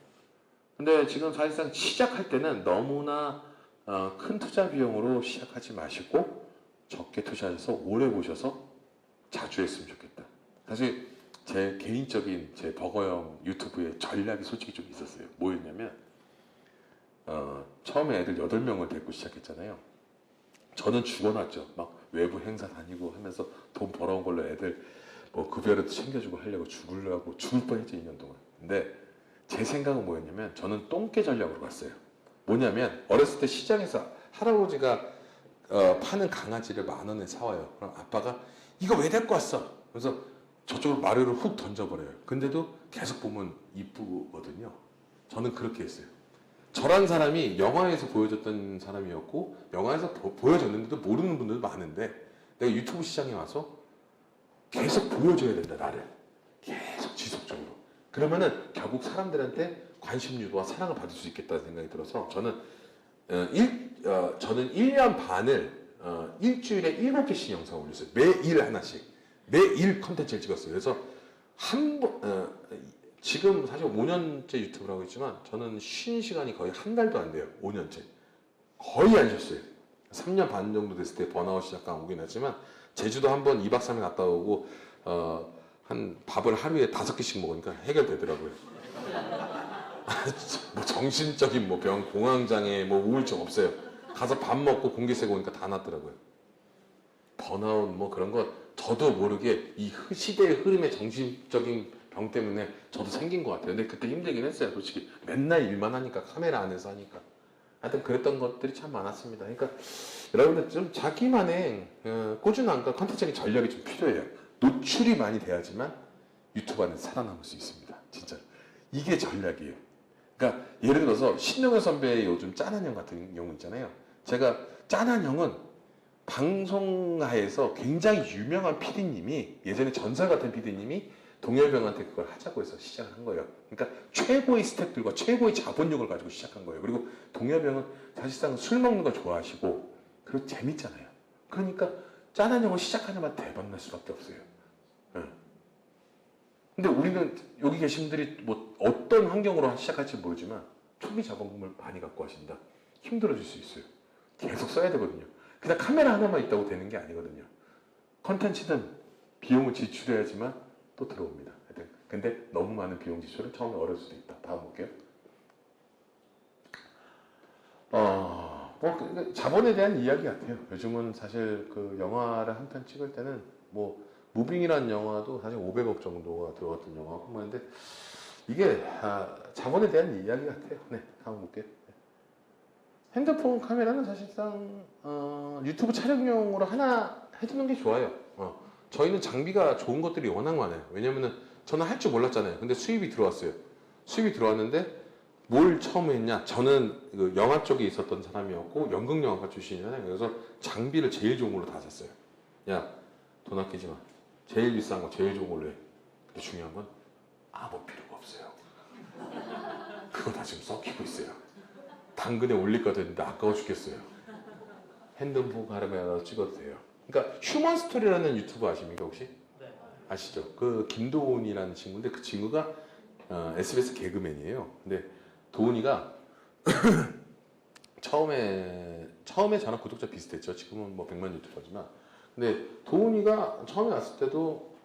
근데 지금 사실상 시작할 때는 너무나 큰 투자 비용으로 시작하지 마시고 적게 투자해서 오래 보셔서 자주 했으면 좋겠다. 사실 제 개인적인 제 버거형 유튜브의 전략이 솔직히 좀 있었어요. 뭐였냐면 처음에 애들 8명을 데리고 시작했잖아요. 저는 죽어났죠. 막 외부 행사 다니고 하면서 돈 벌어온 걸로 애들 뭐 급여라도 챙겨주고 하려고 죽을 뻔했죠. 2년 동안. 근데 제 생각은 뭐였냐면 저는 똥개 전략으로 갔어요. 뭐냐면 어렸을 때 시장에서 할아버지가 파는 강아지를 10,000원에 사와요. 그럼 아빠가 이거 왜 데리고 왔어? 그래서 저쪽으로 마루를 훅 던져버려요. 근데도 계속 보면 이쁘거든요. 저는 그렇게 했어요. 저란 사람이 영화에서 보여줬던 사람이었고 영화에서 보여줬는데도 모르는 분들도 많은데 내가 유튜브 시장에 와서 계속 보여줘야 된다. 나를 계속 지속적으로. 그러면은 결국 사람들한테 관심 유도와 사랑을 받을 수 있겠다는 생각이 들어서 저는 1년 반을 일주일에 7개씩 영상을 올렸어요. 매일 하나씩. 매일 컨텐츠를 찍었어요. 그래서 지금 사실 5년째 유튜브를 하고 있지만 저는 쉰 시간이 거의 한 달도 안 돼요. 5년째. 거의 안 쉬었어요. 3년 반 정도 됐을 때 번아웃 시작한 오긴 하지만 제주도 한번 2박 3일 갔다 오고 한 밥을 하루에 5끼씩 먹으니까 해결되더라고요. 뭐 정신적인 뭐 병, 공황장애, 뭐 우울증 없어요. 가서 밥 먹고 공기 쐬고 오니까 다 낫더라고요. 번아웃 뭐 그런 거 저도 모르게 이 시대의 흐름의 정신적인 병 때문에 저도 생긴 것 같아요. 근데 그때 힘들긴 했어요. 솔직히 맨날 일만 하니까 카메라 안에서 하니까 하여튼 그랬던 것들이 참 많았습니다. 그러니까 여러분들 좀 자기만의 꾸준함과 컨텐츠적인 전략이 좀 필요해요. 노출이 많이 돼야지만 유튜브 안에 살아남을 수 있습니다. 진짜 이게 전략이에요. 그러니까 예를 들어서 신동엽 선배의 요즘 짠한 형 같은 경우 있잖아요. 제가 짠한 형은 방송하에서 굉장히 유명한 PD님이 예전에 전설 같은 PD님이 동엽이 형한테 그걸 하자고 해서 시작을 한 거예요. 그러니까 최고의 스태프들과 최고의 자본력을 가지고 시작한 거예요. 그리고 동엽이 형은 사실상 술 먹는 거 좋아하시고 그리고 재밌잖아요. 그러니까 짠한 형을 시작하자마자 대박 날 수밖에 없어요. 근데 우리는 여기 계신 분들이 뭐 어떤 환경으로 시작할지 모르지만 초기 자본금을 많이 갖고 하신다. 힘들어질 수 있어요. 계속 써야 되거든요. 그냥 카메라 하나만 있다고 되는 게 아니거든요. 컨텐츠는 비용을 지출해야지만 또 들어옵니다. 하여튼 근데 너무 많은 비용 지출은 처음에 어려울 수도 있다. 다음 볼게요. 자본에 대한 이야기 같아요. 요즘은 사실 그 영화를 한 편 찍을 때는 뭐 무빙이라는 영화도 사실 500억 정도가 들어갔던 영화가 한번인데
이게 자본에 대한 이야기 같아요. 네, 다음 볼게요. 핸드폰 카메라는 사실상 유튜브 촬영용으로 하나 해두는 게 좋아요. 저희는 장비가 좋은 것들이 워낙 많아요. 왜냐면은 저는 할 줄 몰랐잖아요. 근데 수입이 들어왔어요. 수입이 들어왔는데 뭘 처음 했냐? 저는 그 영화 쪽에 있었던 사람이었고 연극영화과 출신이잖아요. 그래서 장비를 제일 좋은 걸로 다 샀어요. 야, 돈 아끼지 마. 제일 비싼 거, 제일 좋은 걸로 해. 근데 중요한 건 아무 필요가 없어요. 그거 다 지금 썩히고 있어요. 당근에 올릴 거 됐는데 아까워 죽겠어요. 핸드폰 가르마에다 찍어도 돼요. 그러니까 휴먼 스토리라는 유튜브 아십니까 혹시?
네.
아시죠? 그 김도훈이라는 친구인데 그 친구가 SBS 개그맨이에요. 근데 도훈이가 처음에 저랑 구독자 비슷했죠. 지금은 뭐 100만 유튜버지만. 근데 도훈이가 처음에 왔을 때도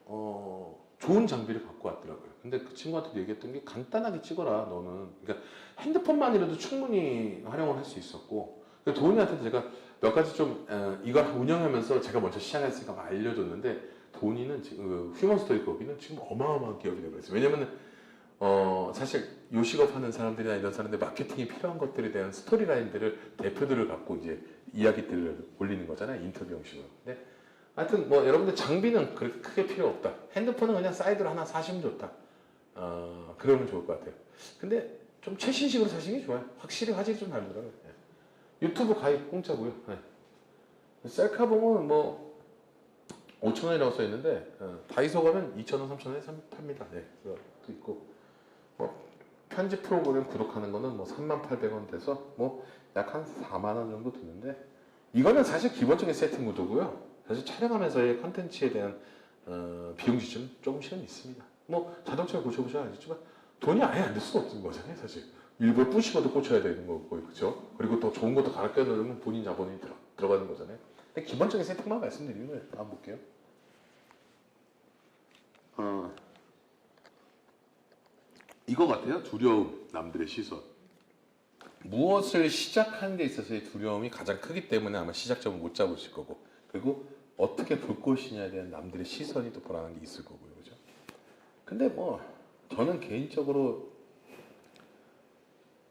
좋은 장비를 갖고 왔더라고요. 근데 그 친구한테도 얘기했던 게 간단하게 찍어라 너는. 그러니까 핸드폰만이라도 충분히 활용을 할 수 있었고. 도훈이한테도 제가 몇 가지 좀 이걸 운영하면서 제가 먼저 시작했으니까 막 알려줬는데 도훈이는 지금 휴먼 스토리 거기는 지금 어마어마한 기업이 되고 있어요. 왜냐면은 사실 요식업 하는 사람들이나 이런 사람들 마케팅이 필요한 것들에 대한 스토리라인들을 대표들을 갖고 이제 이야기들을 올리는 거잖아요. 인터뷰 형식으로. 근데 하여튼 뭐 여러분들 장비는 그렇게 크게 필요 없다. 핸드폰은 그냥 사이드로 하나 사시면 좋다. 그러면 좋을 것 같아요. 근데 좀 최신식으로 사시는 게 좋아요. 확실히 화질이 좀 다르더라고요. 네. 유튜브 가입 공짜고요. 네. 셀카봉은 뭐 5,000원이라고 써 있는데 다이소 가면 2,000원, 3,000원에 팝니다. 네. 그것도 있고 뭐 편집 프로그램 구독하는 거는 뭐 38,000원 돼서 뭐 약 한 4만원 정도 드는데 이거는 사실 기본적인 세팅 구도고요. 사실 촬영하면서의 컨텐츠에 대한 비용 지출은 조금씩은 있습니다. 뭐 자동차 고쳐보셔야 알겠지만 돈이 아예 안 들 수가 없는 거잖아요. 사실 일부러 뿌시고도 꽂혀야 되는 거고 그렇죠. 그리고 또 좋은 것도 갈아 껴놓으면 본인 자본이 들어가는 거잖아요. 근데 기본적인 세팅만 말씀드리는 거예요. 다음 볼게요. 이거 같아요. 두려움, 남들의 시선. 무엇을 시작하는 데 있어서의 두려움이 가장 크기 때문에 아마 시작점을 못 잡으실 거고, 그리고 어떻게 볼 것이냐에 대한 남들의 시선이 또 불안한 게 있을 거고요, 그죠? 근데 뭐 저는 개인적으로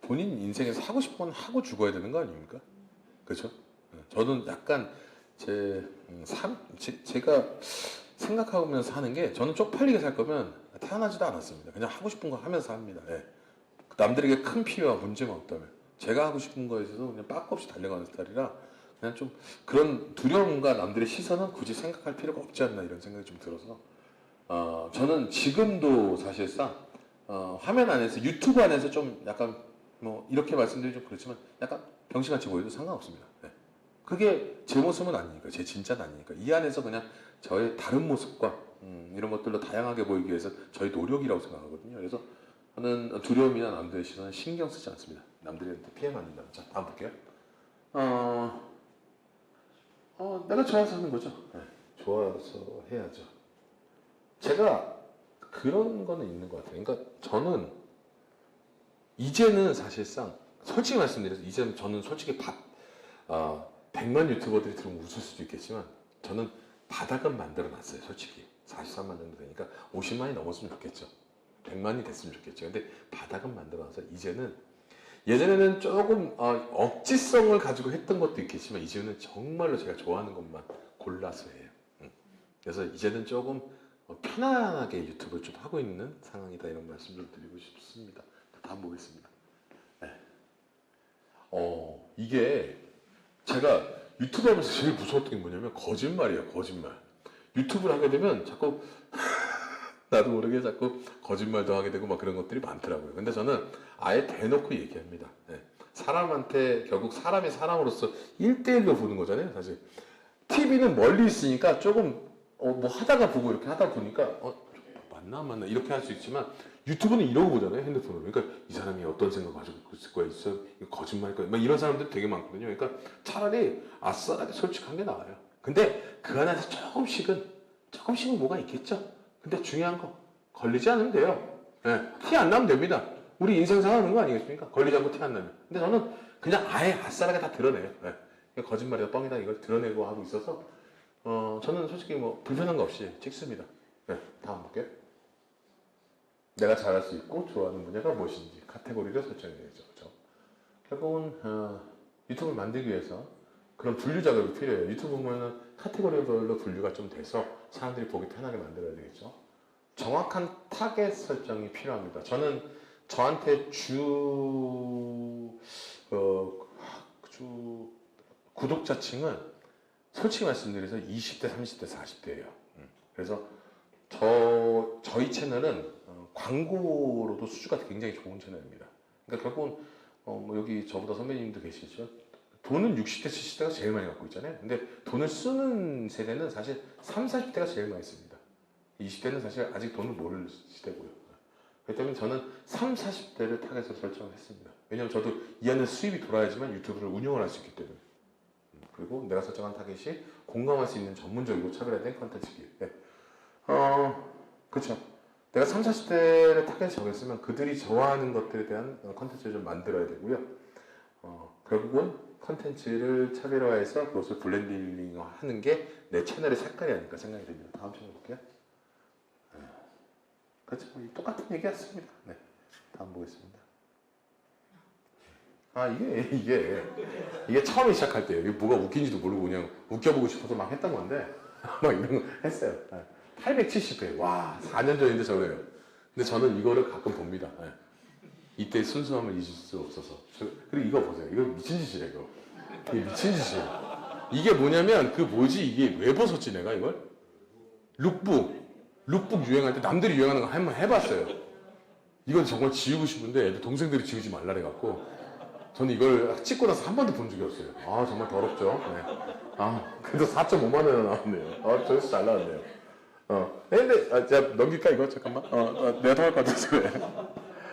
본인 인생에서 하고 싶은 건 하고 죽어야 되는 거 아닙니까? 그렇죠? 저는 약간 제가 생각하면서 하는 게, 저는 쪽팔리게 살 거면 태어나지도 않았습니다. 그냥 하고 싶은 거 하면서 합니다. 예. 남들에게 큰 피해와 문제가 없다면 제가 하고 싶은 거에 있어서 그냥 빠꾸 없이 달려가는 스타일이라 그냥 좀 그런 두려움과 남들의 시선은 굳이 생각할 필요가 없지 않나 이런 생각이 좀 들어서 저는 지금도 사실상 화면 안에서 유튜브 안에서 좀 약간 뭐 이렇게 말씀드리기 좀 그렇지만 약간 병신같이 보여도 상관없습니다. 네. 그게 제 모습은 아니니까, 제 진짜는 아니니까 이 안에서 그냥 저의 다른 모습과 이런 것들로 다양하게 보이기 위해서 저희 노력이라고 생각하거든요. 그래서 저는 두려움이나 남들의 시선은 신경 쓰지 않습니다. 남들한테 피해만 안 준다면. 자, 다음 볼게요. 내가 좋아서 하는 거죠. 네, 좋아서 해야죠. 제가 그런 거는 있는 것 같아요. 그러니까 저는 이제는 사실상 솔직히 말씀드려서 이제는 저는 솔직히 100만 유튜버들이 들으면 웃을 수도 있겠지만 저는 바닥은 만들어 놨어요. 솔직히 43만 정도 되니까 50만이 넘었으면 좋겠죠. 100만이 됐으면 좋겠죠. 근데 바닥은 만들어놔서 이제는, 예전에는 조금 억지성을 가지고 했던 것도 있겠지만 이제는 정말로 제가 좋아하는 것만 골라서 해요. 그래서 이제는 조금 편안하게 유튜브를 좀 하고 있는 상황이다, 이런 말씀을 드리고 싶습니다. 다음 보겠습니다. 네. 이게 제가 유튜브 하면서 제일 무서웠던 게 뭐냐면 거짓말이에요. 거짓말. 유튜브를 하게 되면 자꾸 나도 모르게 자꾸 거짓말도 하게 되고 막 그런 것들이 많더라고요. 근데 저는 아예 대놓고 얘기합니다. 네. 사람한테 결국 사람이 사람으로서 1대1로 보는 거잖아요, 사실. TV는 멀리 있으니까 조금 뭐 하다가 보고 이렇게 하다 보니까 맞나 이렇게 할 수 있지만 유튜브는 이러고 보잖아요, 핸드폰으로. 그러니까 이 사람이 어떤 생각 가지고 있을 거야, 이거 거짓말일 거야, 막 이런 사람들 되게 많거든요. 그러니까 차라리 아싸하게 솔직한 게 나아요. 근데 그 안에서 조금씩은 뭐가 있겠죠. 근데 중요한 거 걸리지 않으면 돼요. 네, 티 안 나면 됩니다. 우리 인생 사는 거 아니겠습니까? 걸리지 않고 티 안 나면. 근데 저는 그냥 아예 아싸하게 다 드러내요. 네. 거짓말이다 뻥이다 이걸 드러내고 하고 있어서 저는 솔직히 뭐 불편한 거 없이 찍습니다. 네, 다음 볼게요. 내가 잘할 수 있고 좋아하는 분야가 무엇인지 카테고리를 설정해야죠. 그렇죠? 결국은 유튜브를 만들기 위해서 그런 분류 작업이 필요해요. 유튜브 보면은 카테고리별로 분류가 좀 돼서 사람들이 보기 편하게 만들어야 되겠죠. 정확한 타겟 설정이 필요합니다. 저는 저한테 주 구독자층은 솔직히 말씀드려서 20대, 30대, 40대예요. 그래서 저희 채널은 광고로도 수주가 굉장히 좋은 채널입니다. 그러니까 결국은 뭐 여기 저보다 선배님도 계시죠. 돈은 60대, 70대가 제일 많이 갖고 있잖아요. 근데 돈을 쓰는 세대는 사실 30, 40대가 제일 많이 씁니다. 20대는 사실 아직 돈을 모를 시대고요. 그렇기 때문에 저는 30, 40대를 타겟으로 설정을 했습니다. 왜냐면 저도 이 안에 수입이 돌아야지만 유튜브를 운영을 할 수 있기 때문에. 그리고 내가 설정한 타겟이 공감할 수 있는 전문적이고 차별화된 컨텐츠기. 네. 그렇죠. 내가 30, 40대를 타겟 정했으면 그들이 좋아하는 것들에 대한 컨텐츠를 좀 만들어야 되고요. 결국은 컨텐츠를 차별화해서 그것을 블렌딩 하는 게 내 채널의 색깔이 아닐까 생각이 듭니다. 다음 채널 볼게요. 그렇죠. 똑같은 얘기 같습니다. 네. 다음 보겠습니다. 이게 처음에 시작할 때예요. 이게 뭐가 웃긴지도 모르고 그냥 웃겨보고 싶어서 막 했던 건데 막 이런 거 했어요. 870회. 와, 4년 전인데 저래요. 근데 저는 이거를 가끔 봅니다. 이때 순수함을 잊을 수 없어서. 그리고 이거 보세요. 이거 미친 짓이래, 이거. 이게 미친 짓이에요. 이게 뭐냐면, 이게 왜 벗었지, 내가 이걸? 룩북 유행할 때 남들이 유행하는 거 한번 해봤어요. 이건 정말 지우고 싶은데 애들 동생들이 지우지 말라 그래갖고 저는 이걸 찍고 나서 한 번도 본 적이 없어요. 아, 정말 더럽죠. 네. 그래도 4.5만 원 나왔네요. 저기서 잘 나왔네요. 근데, 제가 넘길까, 이거? 잠깐만. 내가 더 할 것 같아서 그래.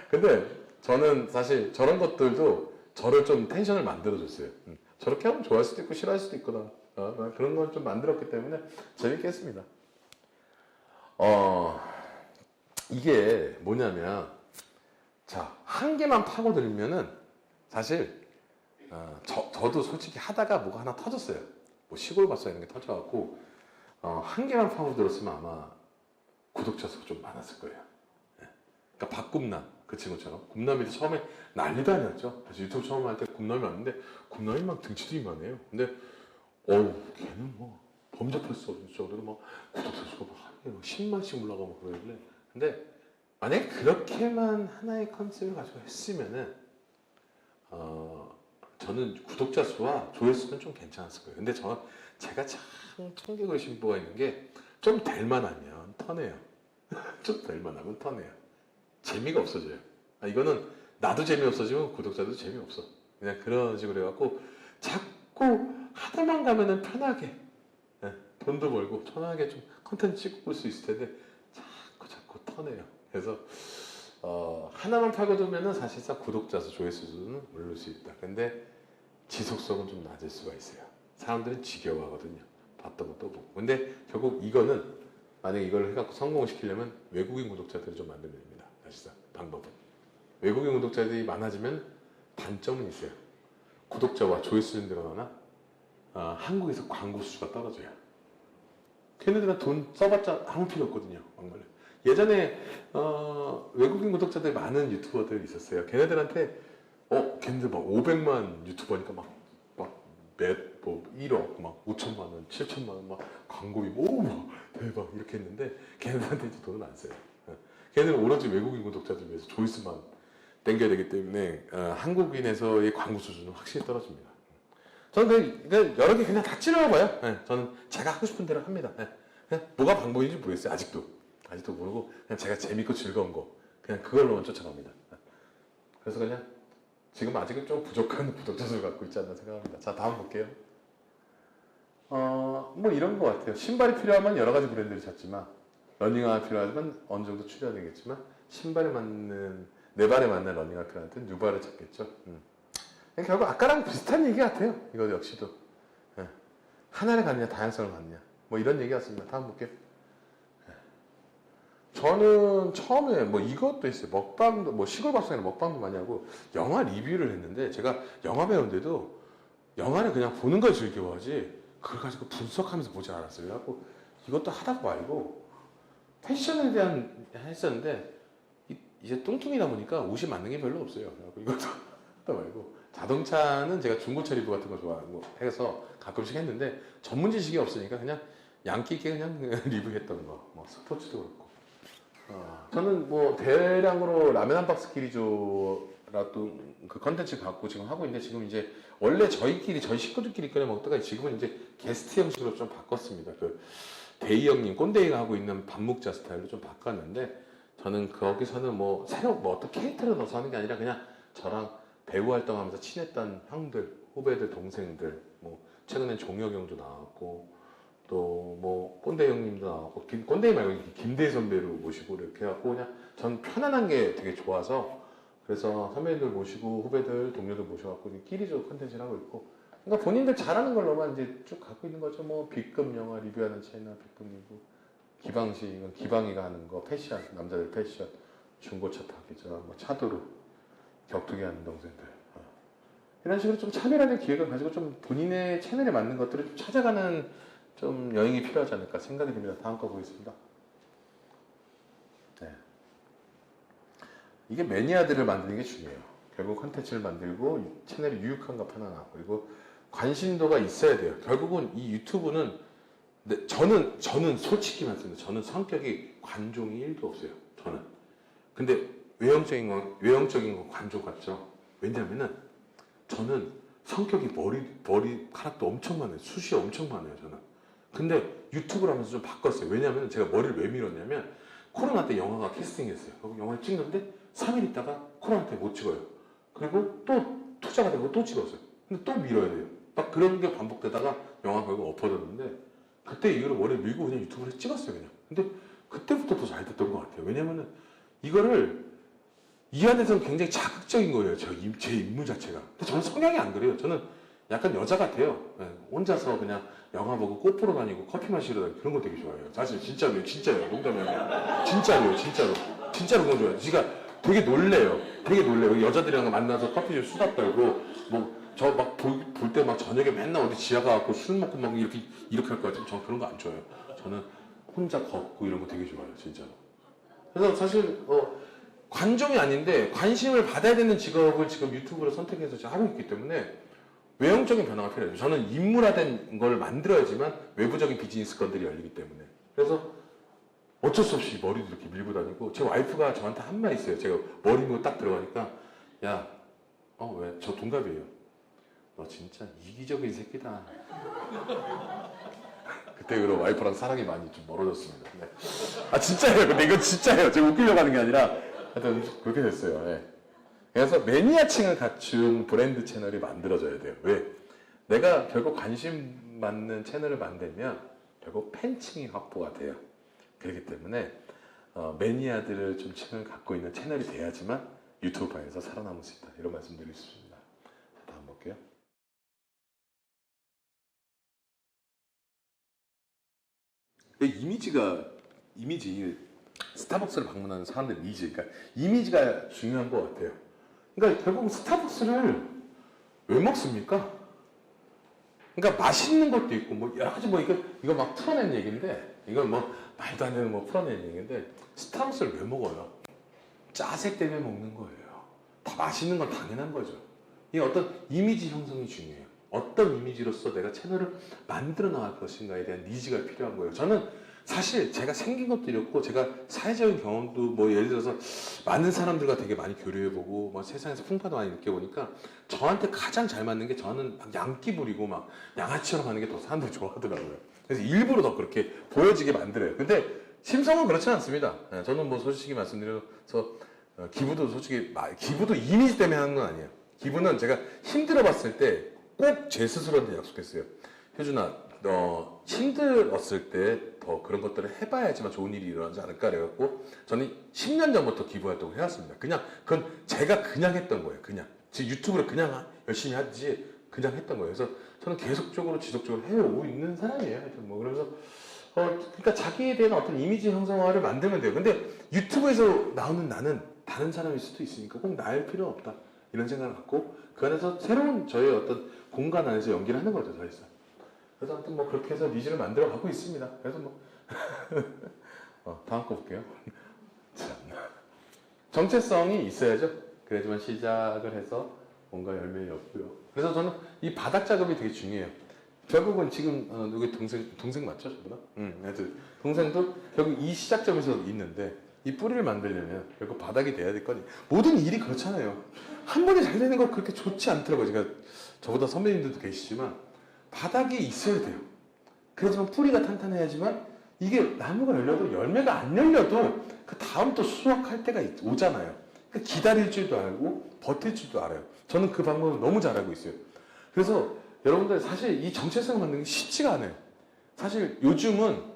근데, 저는 사실 저런 것들도 저를 좀 텐션을 만들어줬어요. 저렇게 하면 좋아할 수도 있고, 싫어할 수도 있구나. 그런 걸 좀 만들었기 때문에 재밌게 했습니다. 이게 뭐냐면, 자, 한 개만 파고들면은, 사실, 저도 솔직히 하다가 뭐가 하나 터졌어요. 뭐 시골 봤어 이런 게 터져갖고, 한 개만 파고들었으면 아마 구독자 수가 좀 많았을 거예요. 그러니까 박꿈남 그 친구처럼 굽남이도 처음에 난리도 아니었죠. 그래서 유튜브 처음 할 때 굽남이 왔는데 굽남이 막 등치도 이만해요. 근데 걔는 뭐 범접할 수 없죠. 그래도 막 구독자 수가 막 10만씩 올라가고 그러길래. 근데 만약에 그렇게만 하나의 컨셉을 가지고 했으면은 저는 구독자 수와 조회수는 좀 괜찮았을 거예요. 근데 제가 참 청개구리 신부가 있는 게 좀 될 만하면 터내요. 좀 될 만하면 터내요. 재미가 없어져요. 이거는 나도 재미없어지면 구독자도 재미없어. 그냥 그런 식으로 해갖고 자꾸 하다만 가면은 편하게 돈도 벌고 편하게 좀 컨텐츠 찍고 볼 수 있을 텐데 자꾸 터내요. 그래서 하나만 파고들면은 사실상 구독자 수, 조회수 수는 오를 수 있다. 근데 지속성은 좀 낮을 수가 있어요. 사람들은 지겨워하거든요. 봤다 또 보고. 근데 결국 이거는 만약에 이걸 해갖고 성공시키려면 외국인 구독자들을 좀 만들면 됩니다. 사실상 방법은. 외국인 구독자들이 많아지면 단점은 있어요. 구독자와 조회수는 늘어나나 한국에서 광고 수주가 떨어져요. 걔네들은 돈 써봤자 아무 필요 없거든요. 막말로. 예전에 외국인 구독자들 많은 유튜버들 있었어요. 걔네들한테 걔네들 막 500만 유튜버니까 막 1억, 막 5천만 원, 7천만 원, 막 광고비, 막 대박 이렇게 했는데 걔네들한테 이제 돈을 안 써요. 걔네들은 오로지 외국인 구독자들 위해서 조회수만 땡겨야 되기 때문에 한국인에서의 광고 수준은 확실히 떨어집니다. 저는 그냥 여러 개 그냥 다 찔러봐요. 저는 제가 하고 싶은 대로 합니다. 그냥 뭐가 방법인지 모르겠어요. 아직도 모르고 그냥 제가 재밌고 즐거운 거 그냥 그걸로만 쫓아갑니다. 그래서 그냥 지금 아직은 좀 부족한 구독자 수를 갖고 있지 않나 생각합니다. 자, 다음 볼게요. 뭐 이런 것 같아요. 신발이 필요하면 여러 가지 브랜드를 찾지만 러닝화가 필요하면 어느 정도 추려야 되겠지만 내 발에 맞는 러닝화가 필요할 땐 뉴발을 찾겠죠. 결국 아까랑 비슷한 얘기 같아요. 이거 역시도 하나를 갖느냐 다양성을 갖느냐 뭐 이런 얘기 같습니다. 다음 볼게요. 저는 처음에 뭐 이것도 있어요. 먹방도 뭐 시골 밥상이나 먹방도 많이 하고 영화 리뷰를 했는데 제가 영화 배우인데도 영화를 그냥 보는 걸 즐겨하지 그걸 가지고 분석하면서 보지 않았어요. 그래갖고 이것도 하다가 말고 패션에 대한 했었는데 이 이제 뚱뚱이다 보니까 옷이 맞는 게 별로 없어요. 그래갖고 이것도 또 말고 자동차는 제가 중고차 리뷰 같은 거 좋아하고 해서 가끔씩 했는데 전문 지식이 없으니까 그냥 양기 있게 그냥 리뷰했던 거. 뭐 스포츠도 그렇고. 저는 뭐 대량으로 라면 한 박스 끼리조라도 그 컨텐츠 갖고 지금 하고 있는데 지금 이제 원래 저희 식구들끼리 끓여 먹다가 지금은 이제 게스트 형식으로 좀 바꿨습니다. 그 대희 형님 꼰대이가 하고 있는 밥 먹자 스타일로 좀 바꿨는데 저는 거기서는 뭐 새로 뭐 어떤 캐릭터를 넣어서 하는 게 아니라 그냥 저랑 배우 활동하면서 친했던 형들, 후배들, 동생들, 뭐 최근엔 종혁 형도 나왔고 또 뭐 꼰대 형님도 나왔고 꼰대 말고 김대희 선배로 모시고 이렇게 해갖고 그냥 전 편안한 게 되게 좋아서 그래서 선배님들 모시고 후배들, 동료들 모셔갖고 끼리조 컨텐츠를 하고 있고 그러니까 본인들 잘하는 걸로만 이제 쭉 갖고 있는 거죠. 뭐 B급 영화 리뷰하는 채널 B급 리뷰, 기방시 이건 기방이가 하는 거 패션 남자들 패션, 중고차 타기자, 뭐 차도로 격투기 하는 동생들 이런 식으로 좀 차별화된 기획을 가지고 좀 본인의 채널에 맞는 것들을 좀 찾아가는 좀 여행이 필요하지 않을까 생각이 듭니다. 다음 거 보겠습니다. 네. 이게 매니아들을 만드는 게 중요해요. 결국 컨텐츠를 만들고 채널이 유익한가 편안하고 그리고 관심도가 있어야 돼요. 결국은 이 유튜브는 저는 솔직히 말씀드립니다. 저는 성격이 관종이 1도 없어요. 저는. 근데 외형적인 건 관종 같죠. 왜냐면은 저는 성격이 머리카락도 엄청 많아요. 숱이 엄청 많아요. 저는. 근데 유튜브를 하면서 좀 바꿨어요. 왜냐면 제가 머리를 왜 밀었냐면 코로나 때 영화가 캐스팅했어요. 그리고 영화를 찍는데 3일 있다가 코로나 때 못 찍어요. 그리고 또 투자가 되고 또 찍었어요. 근데 또 밀어야 돼요. 막 그런 게 반복되다가 영화 결국 엎어졌는데 그때 이후로 머리를 밀고 그냥 유튜브를 찍었어요. 그냥. 근데 그때부터 더 잘 됐던 것 같아요. 왜냐면은 이거를 이 안에서는 굉장히 자극적인 거예요. 제 인물 자체가. 근데 저는 성향이 안 그래요. 저는 약간 여자 같아요. 네, 혼자서 그냥 영화 보고 꽃 보러 다니고 커피 마시러 다니고 그런 거 되게 좋아해요. 사실 진짜요. 농담이 아니라. 진짜로 그런 거 좋아해요. 그러니까 되게 놀래요. 여자들이랑 만나서 커피 좀 수다 떨고 뭐 저 막 볼 때 막 저녁에 맨날 어디 지하 가갖고 술 먹고 막 이렇게 할 것 같으면 저는 그런 거 안 좋아해요. 저는 혼자 걷고 이런 거 되게 좋아해요. 진짜로. 그래서 사실 관종이 아닌데 관심을 받아야 되는 직업을 지금 유튜브로 선택해서 지금 하고 있기 때문에 외형적인 변화가 필요해요. 저는 인물화된 걸 만들어야지만 외부적인 비즈니스 건들이 열리기 때문에. 그래서 어쩔 수 없이 머리도 이렇게 밀고 다니고 제 와이프가 저한테 한 말 있어요. 제가 머리 밀고 딱 들어가니까 야, 왜? 저 동갑이에요. 너 진짜 이기적인 새끼다. 그때 그로 와이프랑 사랑이 많이 좀 멀어졌습니다. 네. 진짜예요. 근데 이건 진짜예요. 제가 웃기려고 하는 게 아니라 하여튼 그렇게 됐어요. 네. 그래서 매니아층을 갖춘 브랜드 채널이 만들어져야 돼요. 왜? 내가 결국 관심 받는 채널을 만들면 결국 팬층이 확보가 돼요. 그렇기 때문에 매니아들을 좀 층을 갖고 있는 채널이 돼야지만 유튜브에서 살아남을 수 있다. 이런 말씀 드릴 수 있습니다. 자, 다음 볼게요. 이미지 스타벅스를 방문하는 사람들 그러니까 이미지가 중요한 것 같아요. 그러니까 결국 스타벅스를 왜 먹습니까? 그러니까 맛있는 것도 있고 뭐 여러 가지 뭐 이거 막 풀어낸 얘기인데 이건 뭐 말도 안 되는 뭐 풀어낸 얘기인데 스타벅스를 왜 먹어요? 짜색 때문에 먹는 거예요. 다 맛있는 건 당연한 거죠. 이 어떤 이미지 형성이 중요해요. 어떤 이미지로서 내가 채널을 만들어 나갈 것인가에 대한 니즈가 필요한 거예요. 저는 사실 제가 생긴 것도 이렇고 제가 사회적인 경험도 뭐 예를 들어서 많은 사람들과 되게 많이 교류해보고 뭐 세상에서 풍파도 많이 느껴보니까 저한테 가장 잘 맞는 게 저는 막 양기 부리고 막 양아치처럼 하는 게 더 사람들이 좋아하더라고요. 그래서 일부러 더 그렇게 보여지게 만들어요. 근데 심성은 그렇지 않습니다. 저는 뭐 솔직히 말씀드려서 기부도 이미지 때문에 하는 건 아니에요. 기부는 제가 힘들어 봤을 때 꼭 제 스스로한테 약속했어요. 효준아, 너 힘들었을 때 더 그런 것들을 해봐야지만 좋은 일이 일어나지 않을까 그래갖고 저는 10년 전부터 기부 활동을 해왔습니다. 그건 제가 그냥 했던 거예요. 그냥 유튜브를 그냥 열심히 하지 그냥 했던 거예요. 그래서 저는 계속적으로 지속적으로 해오고 있는 사람이에요. 하여튼 뭐 그러면서 그러니까 자기에 대한 어떤 이미지 형성화를 만들면 돼요. 근데 유튜브에서 나오는 나는 다른 사람일 수도 있으니까 꼭 나일 필요는 없다. 이런 생각을 갖고 그 안에서 새로운 저의 어떤 공간 안에서 연기를 하는 거죠. 저에서. 그래서 아무튼 뭐 그렇게 해서 니즈를 만들어 가고 있습니다. 그래서 뭐 다음 거 볼게요. 참. 정체성이 있어야죠. 그래야지만 시작을 해서 뭔가 열매를 엿고요. 그래서 저는 이 바닥 작업이 되게 중요해요. 결국은 지금 여기 동생 맞죠, 저보다? 하여튼 동생도 결국 이 시작점에서 있는데 이 뿌리를 만들려면 결국 바닥이 돼야 될 거니 모든 일이 그렇잖아요. 한 번에 잘 되는 거 그렇게 좋지 않더라고요. 제가 저보다 선배님들도 계시지만 바닥이 있어야 돼요. 그렇지만 뿌리가 탄탄해야지만 이게 나무가 열려도 열매가 안 열려도 그 다음 또 수확할 때가 오잖아요. 그러니까 기다릴 줄도 알고 버틸 줄도 알아요. 저는 그 방법을 너무 잘 알고 있어요. 그래서 여러분들 사실 이 정체성을 만드는 게 쉽지가 않아요. 사실 요즘은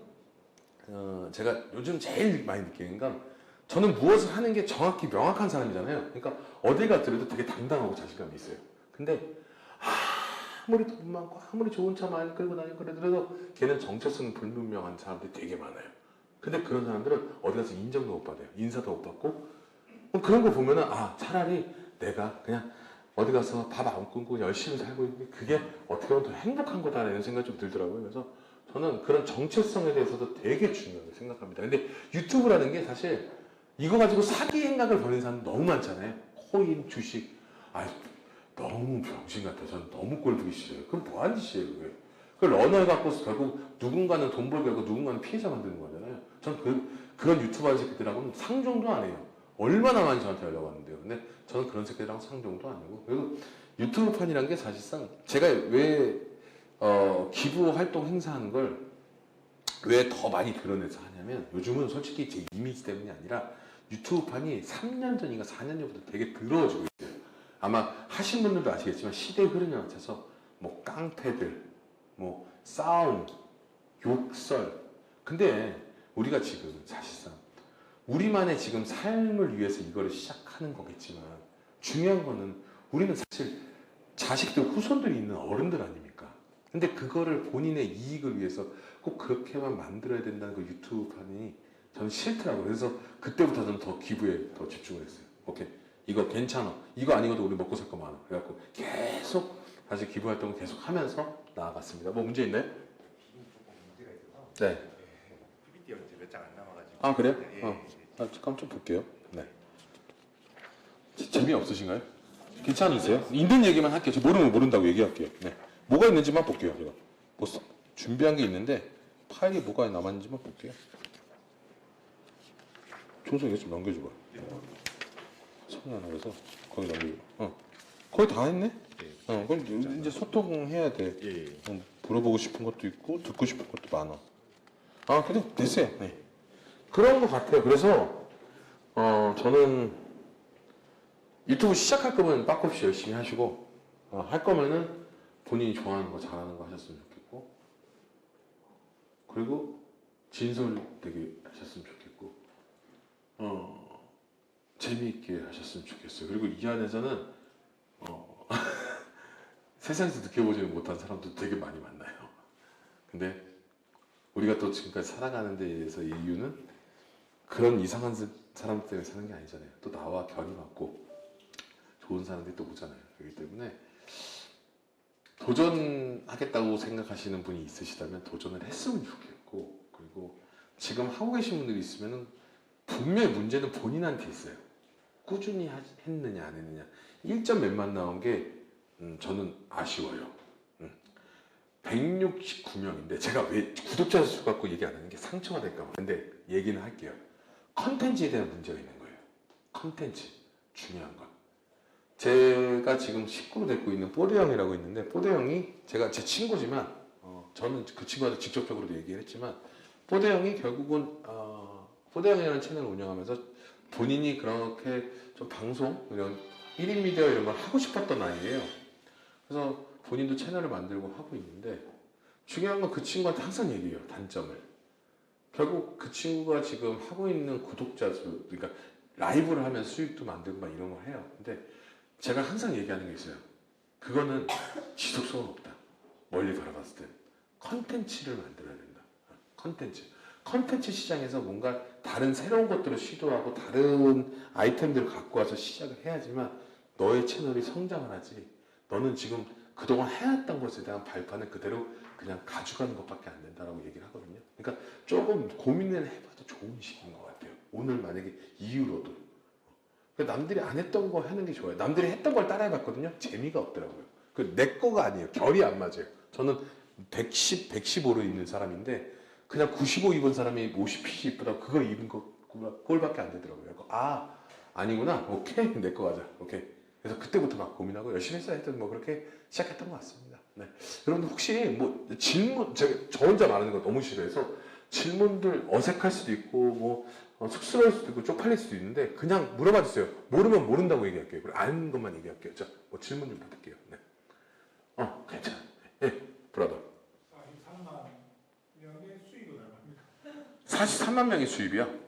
제가 요즘 제일 많이 느끼는 건 저는 무엇을 하는 게 정확히 명확한 사람이잖아요. 그러니까 어딜 가더라도 되게 당당하고 자신감이 있어요. 근데 아무리 돈 많고 아무리 좋은 차 많이 끌고 다니고 그러더라도 걔는 정체성 불분명한 사람들이 되게 많아요. 근데 그런 사람들은 어디 가서 인정도 못 받아요. 인사도 못 받고 그런 거 보면은 차라리 내가 그냥 어디 가서 밥 안 끊고 열심히 살고 있는데 그게 어떻게 보면 더 행복한 거다라는 생각이 좀 들더라고요. 그래서 저는 그런 정체성에 대해서도 되게 중요하게 생각합니다. 근데 유튜브라는 게 사실 이거 가지고 사기 행각을 벌이는 사람 너무 많잖아요. 코인, 주식. 너무 병신 같아요. 저는 너무 꼴 보기 싫어요. 그럼 뭐 하는 짓이에요, 그게. 그 러너를 갖고 결국 누군가는 돈 벌게 하고 누군가는 피해자 만드는 거잖아요. 전 그런 유튜버 새끼들하고는 상종도 안 해요. 얼마나 많이 저한테 연락 왔는데요. 근데 저는 그런 새끼들하고 상종도 아니고. 그리고 유튜브판이란 게 사실상 제가 왜 기부 활동 행사하는 걸 왜 더 많이 드러내서 하냐면 요즘은 솔직히 제 이미지 때문이 아니라 유튜브판이 3년 전인가 4년 전부터 되게 더러워지고 있어요. 아마 하신 분들도 아시겠지만 시대의 흐름에 맞춰서 뭐 깡패들, 뭐 싸움, 욕설. 근데 우리가 지금 사실상 우리만의 지금 삶을 위해서 이거를 시작하는 거겠지만 중요한 거는 우리는 사실 자식들, 후손들이 있는 어른들 아닙니까? 근데 그거를 본인의 이익을 위해서 꼭 그렇게만 만들어야 된다는 그 유튜브판이 저는 싫더라고요. 그래서 그때부터 저는 더 기부에 더 집중을 했어요. 오케이. 이거 괜찮아. 이거 아니어도 우리 먹고 살 거 많아. 그래갖고 계속 다시 기부 활동을 계속 하면서 나아갔습니다. 뭐 문제 있나요?
조금 문제가 있어서
네.
PPT 이제 몇 장 안 남아가지고.
아, 그래요?
예.
잠깐 좀 볼게요. 네. 재미없으신가요? 괜찮으세요? 있는 얘기만 할게요. 저 모르면 모른다고 얘기할게요. 네. 뭐가 있는지만 볼게요. 제가 뭐 준비한 게 있는데 파일이 뭐가 남았는지만 볼게요. 종성 이거 좀 넘겨줘봐. 손이 하나 그래서 거기 넘겨줘. 거의 다 했네? 그럼 이제 소통해야 돼. 물어보고 싶은 것도 있고 듣고 싶은 것도 많아. 근데 됐어요. 네. 그런 것 같아요. 그래서 저는 유튜브 시작할 거면 빠꼼없이 열심히 하시고 할 거면은 본인이 좋아하는 거 잘하는 거 하셨으면 좋겠고 그리고 진솔 되게 하셨으면 좋겠고 재미있게 하셨으면 좋겠어요. 그리고 이 안에서는 세상에서 느껴보지 못한 사람도 되게 많이 만나요. 근데 우리가 또 지금까지 살아가는 데에서 이유는 그런 이상한 사람 때문에 사는 게 아니잖아요. 또 나와 결이 맞고 좋은 사람들이 또 오잖아요. 그렇기 때문에 도전하겠다고 생각하시는 분이 있으시다면 도전을 했으면 좋겠고 그리고 지금 하고 계신 분들이 있으면 분명히 문제는 본인한테 있어요. 꾸준히 했느냐 안 했느냐 1점 몇만 나온 게 저는 아쉬워요. 169명인데 제가 왜 구독자 수 갖고 얘기 안 하는 게 상처가 될까 봐. 근데 얘기는 할게요. 컨텐츠에 대한 문제가 있는 거예요. 컨텐츠 중요한 건. 제가 지금 식구로 데리고 있는 뽀드 형이라고 있는데 뽀드 형이 제가 제 친구지만 저는 그 친구한테 직접적으로도 얘기를 했지만 뽀드 형이 결국은 뽀드 형이라는 채널을 운영하면서 본인이 그렇게 좀 방송 이런 1인 미디어 이런 걸 하고 싶었던 아이예요. 그래서 본인도 채널을 만들고 하고 있는데 중요한 건 그 친구한테 항상 얘기해요. 단점을. 결국 그 친구가 지금 하고 있는 구독자 수 그러니까 라이브를 하면서 수익도 만들고 막 이런 걸 해요. 근데 제가 항상 얘기하는 게 있어요. 그거는 지속성은 없다. 멀리 바라봤을 때 컨텐츠를 만들어야 된다. 컨텐츠 시장에서 뭔가 다른 새로운 것들을 시도하고 다른 아이템들을 갖고 와서 시작을 해야지만 너의 채널이 성장을 하지. 너는 지금 그동안 해왔던 것에 대한 발판을 그대로 그냥 가져가는 것밖에 안 된다라고 얘기를 하거든요. 그러니까 조금 고민을 해봐도 좋은 시기인 것 같아요. 오늘 만약에 이후로도 남들이 안 했던 거 하는 게 좋아요. 남들이 했던 걸 따라해봤거든요. 재미가 없더라고요. 내 거가 아니에요. 결이 안 맞아요. 저는 110, 115로 입는 사람인데 그냥 95 입은 사람이 50핏이 이쁘다고 그거 입은 거 꼴밖에 안 되더라고요. 아니구나. 오케이. 내 거 가자. 오케이. 그래서 그때부터 막 고민하고 열심히 했어야 했던 뭐 그렇게 시작했던 것 같습니다. 네. 여러분들 혹시 뭐 질문, 저 혼자 말하는 거 너무 싫어해서 질문들 어색할 수도 있고 뭐 쑥스러울 수도 있고 쪽팔릴 수도 있는데 그냥 물어봐 주세요. 모르면 모른다고 얘기할게요. 그리고 아는 것만 얘기할게요. 자, 뭐 질문 좀 받을게요. 네. 괜찮아. 예, 브라더.
43만 명의 수익은 얼마입니까?
43만 명의 수입이요?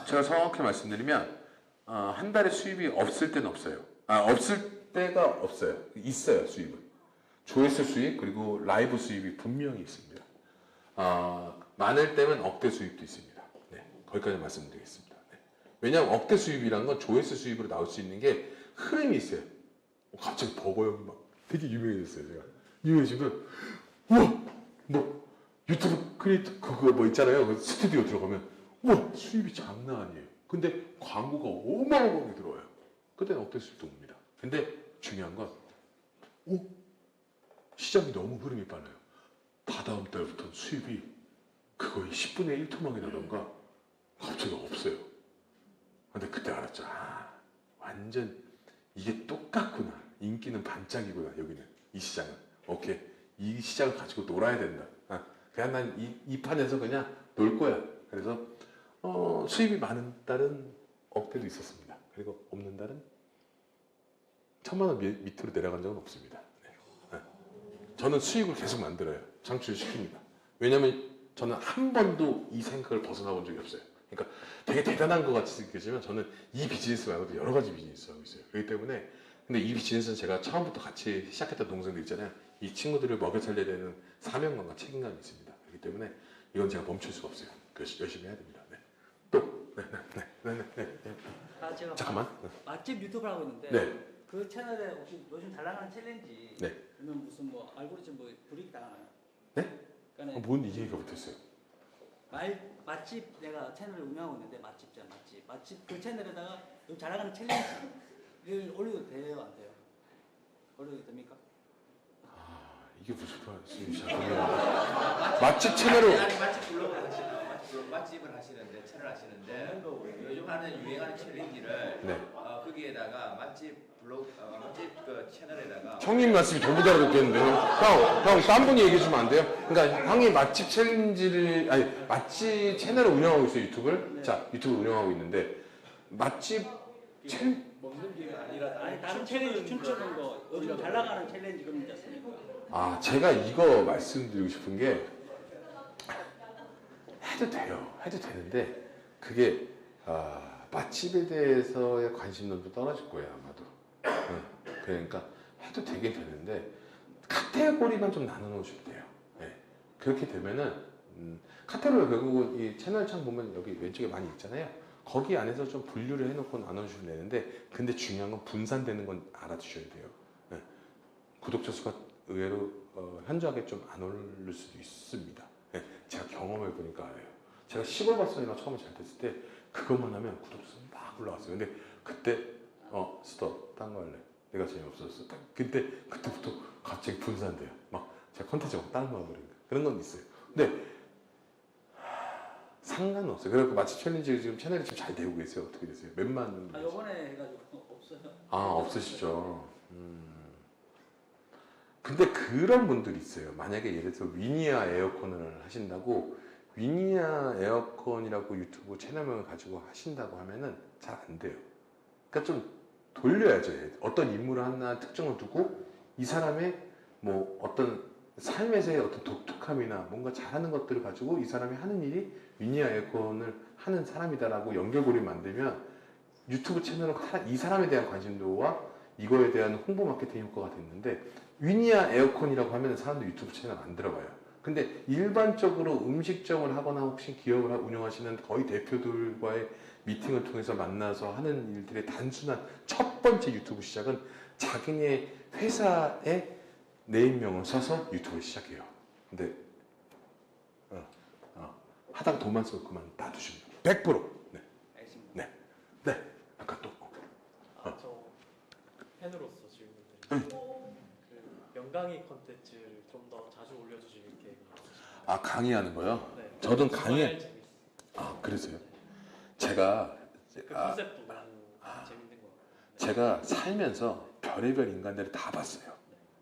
제가 정확히 말씀드리면 한 달에 수입이 없을 때는 없어요. 없을 때가 없어요. 있어요, 수입은. 조회수 수입 그리고 라이브 수입이 분명히 있습니다. 많을 때면 억대 수입도 있습니다. 네, 거기까지 말씀드리겠습니다. 네. 왜냐하면 억대 수입이란 건 조회수 수입으로 나올 수 있는 게 흐름이 있어요. 갑자기 버거형이 막 되게 유명해졌어요. 제가 유명해지면 우와 뭐 유튜브 크리에이터 그거 뭐 있잖아요. 그 스튜디오 들어가면 우와 수입이 장난 아니에요. 근데 광고가 어마어마하게 들어와요. 그때는 억대 수입도 옵니다. 근데 중요한 건 시장이 너무 흐름이 빨라요. 다다음 달부터 수입이 그거의 10분의 1토막이 나던가 갑자기 없어요. 근데 그때 알았죠. 완전 이게 똑같구나. 인기는 반짝이구나. 여기는 이 시장은. 오케이. 이 시장을 가지고 놀아야 된다. 그냥 난 이 판에서 그냥 놀 거야. 그래서 수입이 많은 달은 억대도 있었습니다. 그리고 없는 달은 1,000만 원 밑으로 내려간 적은 없습니다. 네. 저는 수익을 계속 만들어요. 창출시킵니다. 왜냐면 저는 한 번도 이 생각을 벗어나 본 적이 없어요. 그러니까 되게 대단한 것 같이 느껴지면 저는 이 비즈니스 말고도 여러 가지 비즈니스 하고 있어요. 그렇기 때문에 근데 이 비즈니스는 제가 처음부터 같이 시작했던 동생들 있잖아요. 이 친구들을 먹여 살려야 되는 사명감과 책임감이 있습니다. 그렇기 때문에 이건 제가 멈출 수가 없어요. 그래서 열심히 해야 됩니다. 네. 또
제가
잠깐만.
맛집 유튜브를 하고 있는데
네.
그 채널에 혹시 요즘 잘 나가는 챌린지
네.
그러면 무슨 뭐 알고리즘 뭐 불이익 당하나요?
네?
그러니까
뭔 이해가 못했어요.
맛집 내가 채널을 운영하고 있는데 맛집 그 채널에다가 요즘 잘 나가는 챌린지를 올려도 돼요 안 돼요? 올려도 됩니까?
이게 무슨 말씀이시죠? 맛집 채널을
아니 맛집 블로그를 하시는 맛집을 하시는데 채널 하시는데 요즘 하는 유행하는 챌린지를
네.
거기에다가 맛집 블로그 맛집 그 채널에다가
형님 말씀이 전부 다 그렇겠는데요. 형, 딴 분이 얘기해 주면 안 돼요? 그러니까 형이 맛집 챌린지를, 맛집 채널을 운영하고 있어요, 유튜브를.
네.
자, 유튜브를 운영하고 있는데, 맛집
먹는 게 아니라
아니 다른 챌린지 춤추는 거 요즘 잘 나가는 챌린지 그런 게 있습니까?
제가 이거 말씀드리고 싶은 게, 해도 돼요. 해도 되는데, 그게, 맛집에 대해서의 관심도도 떨어질 거예요, 아마도. 그러니까 해도 되긴 되는데 카테고리만 좀 나눠 놓으시면 돼요. 네. 그렇게 되면은 카테고리 결국은 이 채널 창 보면 여기 왼쪽에 많이 있잖아요. 거기 안에서 좀 분류를 해놓고 나눠주시면 되는데 근데 중요한 건 분산되는 건 알아두셔야 돼요. 네. 구독자 수가 의외로 현저하게 좀 안 오를 수도 있습니다. 네. 제가 경험해 보니까 알아요. 제가 시골 발송이나 처음에 잘 됐을 때 그것만 하면 구독자 수가 막 올라갔어요. 근데 그때 스톱, 딴 거 할래. 내가 재미없었어. 그때부터 갑자기 분산돼요. 막 제가 컨텐츠가 다른 거 하고 그런 건 있어요. 근데 상관은 없어요. 그래서 맛집 챌린지 지금 채널이 지금 잘 되고 계세요. 어떻게 되세요? 몇만?
요번에 해가지고 없어요.
없으시죠. 근데 그런 분들이 있어요. 만약에 예를 들어서 위니아 에어컨을 하신다고 위니아 에어컨이라고 유튜브 채널명을 가지고 하신다고 하면은 잘 안 돼요. 그러니까 좀 돌려야죠. 어떤 인물을 하나 특정을 두고 이 사람의 뭐 어떤 삶에서의 어떤 독특함이나 뭔가 잘하는 것들을 가지고 이 사람이 하는 일이 위니아 에어컨을 하는 사람이다라고 연결고리 만들면 유튜브 채널은 이 사람에 대한 관심도와 이거에 대한 홍보 마케팅 효과가 됐는데 위니아 에어컨이라고 하면 사람들 유튜브 채널 안 들어가요. 근데 일반적으로 음식점을 하거나 혹시 기업을 운영하시는 거의 대표들과의 미팅을 통해서 만나서 하는 일들의 단순한 첫 번째 유튜브 시작은 자기네 회사의 네임명을 써서 유튜브를 시작해요. 근데 하다가 돈만 쓰고 그만 놔두시면 100%. 네.
알겠습니다.
네. 아까 또
고양이 컨텐츠를 좀 더 자주 올려주실 계획이
아, 강의하는 거요?
네.
저는
정말
강의,
재밌어요.
아, 그러세요? 제가,
그
아,
컨셉도 너무 재밌는 것 같아요.
제가 살면서 별의별 인간들을 다 봤어요.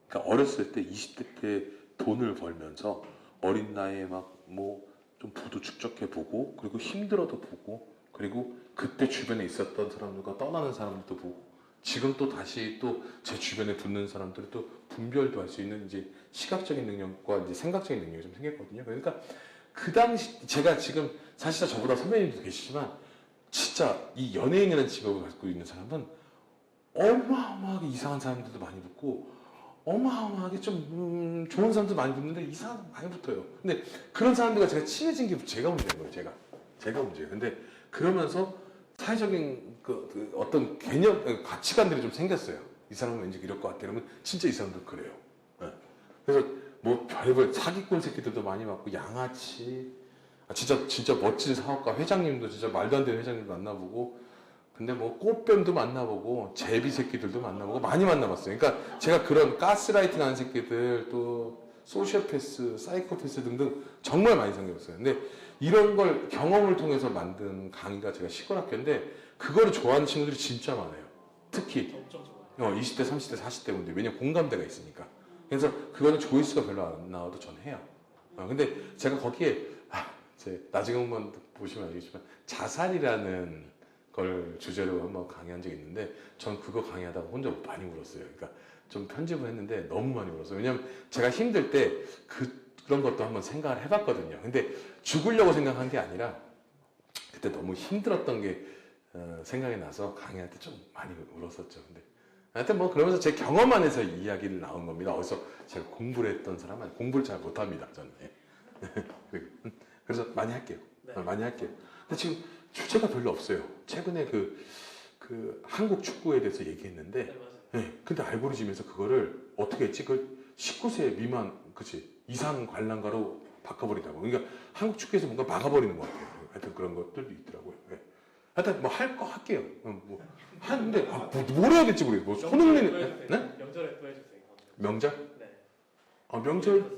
그러니까 어렸을 때 20대 때 돈을 벌면서 어린 나이에 막 뭐 좀 부도 축적해 보고 그리고 힘들어도 보고 그리고 그때 주변에 있었던 사람들과 떠나는 사람들도 보고 지금 또 다시 또 제 주변에 붙는 사람들을 또 분별도 할 수 있는 이제 시각적인 능력과 이제 생각적인 능력이 좀 생겼거든요. 그러니까 그 당시 제가 지금 사실 저보다 선배님도 계시지만 진짜 이 연예인이라는 직업을 갖고 있는 사람은 어마어마하게 이상한 사람들도 많이 붙고 어마어마하게 좀 좋은 사람도 많이 붙는데 이상한 사람 많이 붙어요. 근데 그런 사람들과 제가 친해진 게 제가 문제인 거예요. 제가 문제예요. 근데 그러면서 사회적인 그 어떤 개념, 가치관들이 좀 생겼어요. 이 사람은 왠지 이럴 것 같아. 이러면 진짜 이 사람도 그래요. 네. 그래서 뭐 별별 사기꾼 새끼들도 많이 맞고 양아치, 진짜 멋진 사업가 회장님도 진짜 말도 안 되는 회장님도 만나보고 근데 뭐 꽃뱀도 만나보고 제비 새끼들도 만나보고 많이 만나봤어요. 그러니까 제가 그런 가스라이팅 하는 새끼들 또 소시오패스, 사이코패스 등등 정말 많이 생겼어요. 근데 이런 걸 경험을 통해서 만든 강의가 제가 시골학교인데 그거를 좋아하는 친구들이 진짜 많아요. 특히
엄청 좋아요.
20대, 30대, 40대 분들 왜냐면 공감대가 있으니까. 그래서 그거는 조회수가 별로 안 나와도 전 해요. 근데 제가 거기에 나중에 한번 보시면 알겠지만 자살이라는 걸 주제로 한번 강의한 적이 있는데 전 그거 강의하다가 혼자 많이 울었어요. 그러니까 좀 편집을 했는데 너무 많이 울었어요. 왜냐면 제가 힘들 때 그런 것도 한번 생각을 해봤거든요. 근데 죽으려고 생각한 게 아니라 그때 너무 힘들었던 게 생각이 나서 강의할 때 좀 많이 울었었죠. 근데 하여튼 뭐 그러면서 제 경험 안에서 이야기를 나온 겁니다. 어디서 제가 공부를 했던 사람은 공부를 잘 못합니다. 저는. 그래서 많이 할게요.
네.
많이 할게요. 근데 지금 주제가 별로 없어요. 최근에 그 한국 축구에 대해서 얘기했는데,
네, 맞아요.
네, 근데 알고리즘에서 그거를 어떻게 했지? 그 19세 미만, 그치? 이상 관람가로 바꿔버리다고. 그러니까 한국 축구에서 뭔가 막아버리는 것 같아요. 하여튼 그런 것들도 있더라고요. 네. 하여튼 뭐 할 거 할게요. 뭐 하는데 뭘 해야 될지 모르겠어요. 뭐 손흥민은 네?
명절에 또 해주세요.
명절?
네.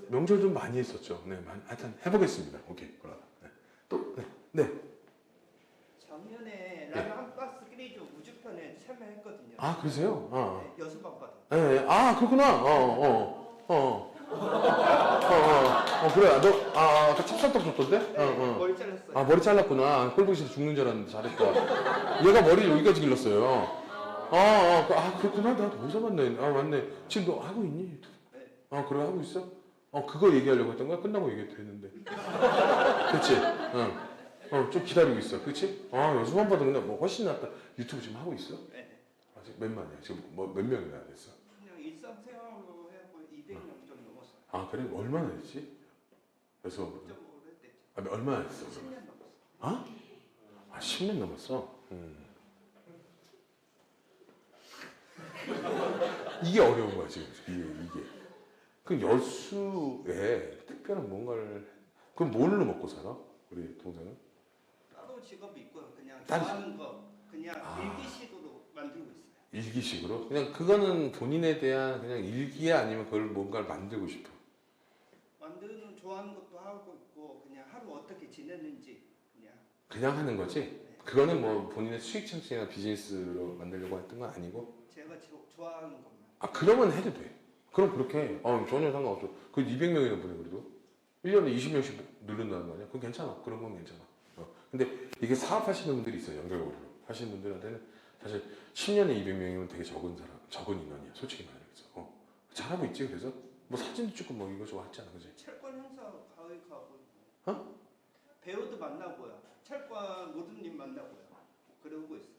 명절 좀 많이 했었죠. 네, 하여튼 해보겠습니다. 오케이, 그럼. 네. 또 네.
작년에 라면 한 박스 끓이죠 우주편에 참여했거든요.
아, 그러세요?
네, 여수방 받아.
네, 아, 그렇구나. 그래. 그 찹쌀떡 줬던데?
네, 머리 잘랐어요.
아, 머리 잘랐구나. 꼴보기 싫어 죽는 줄 알았는데 잘했다. 얘가 머리를 여기까지 길렀어요. 그렇구나. 나도 어디서 봤네. 아, 맞네. 지금 너 하고 있니?
네.
그래, 하고 있어? 그거 얘기하려고 했던 거야? 끝나고 얘기해도 되는데. 그치? 좀 기다리고 있어. 그치? 연수만 봐도 근데 뭐 훨씬 낫다. 유튜브 지금 하고 있어?
네.
아직 몇 만이야? 지금 뭐 몇 명이나 됐어?
그냥 일상생활로 해고 200명 좀 넘었어요.
아, 그래? 얼마나 됐지? 연수만
좀 오래됐죠.
얼마나 됐어?
10년 넘었어요.
10년 넘었어? 이게 어려운 거야, 지금. 이게. 그 여수에 특별한 뭔가를, 그럼 뭘로 먹고 살아? 우리 동생은?
따로 직업이 있고요. 그냥
따로-
좋아하는 거 그냥 일기식으로 만들고 있어요.
일기식으로? 그냥 그거는 본인에 대한 그냥 일기야 아니면 그걸 뭔가를 만들고 싶어?
만드는 좋아하는 것도 하고 있고 그냥 하루 어떻게 지냈는지 그냥
그냥 하는 거지? 그거는 뭐 본인의 수익 창출이나 비즈니스로 만들려고 했던 건 아니고?
제가 좋아하는 것만.
그러면 해도 돼. 그럼 그렇게 해. 전혀 상관없어. 그 200명이나 보내, 그래도. 1년에 20명씩 늘른다는 거 아니야? 그건 괜찮아. 그런 건 괜찮아. 근데 이게 사업하시는 분들이 있어요. 연결고리로. 하시는 분들한테는 사실 10년에 200명이면 되게 적은 인원이야. 솔직히 말해서. 잘하고 있지, 그래서? 뭐 사진도 찍고 뭐 이거저거 했잖아, 그지?
철권 행사 가을 가고 배우도 만나고요. 철권 모든님 만나고요. 그러고 있어요.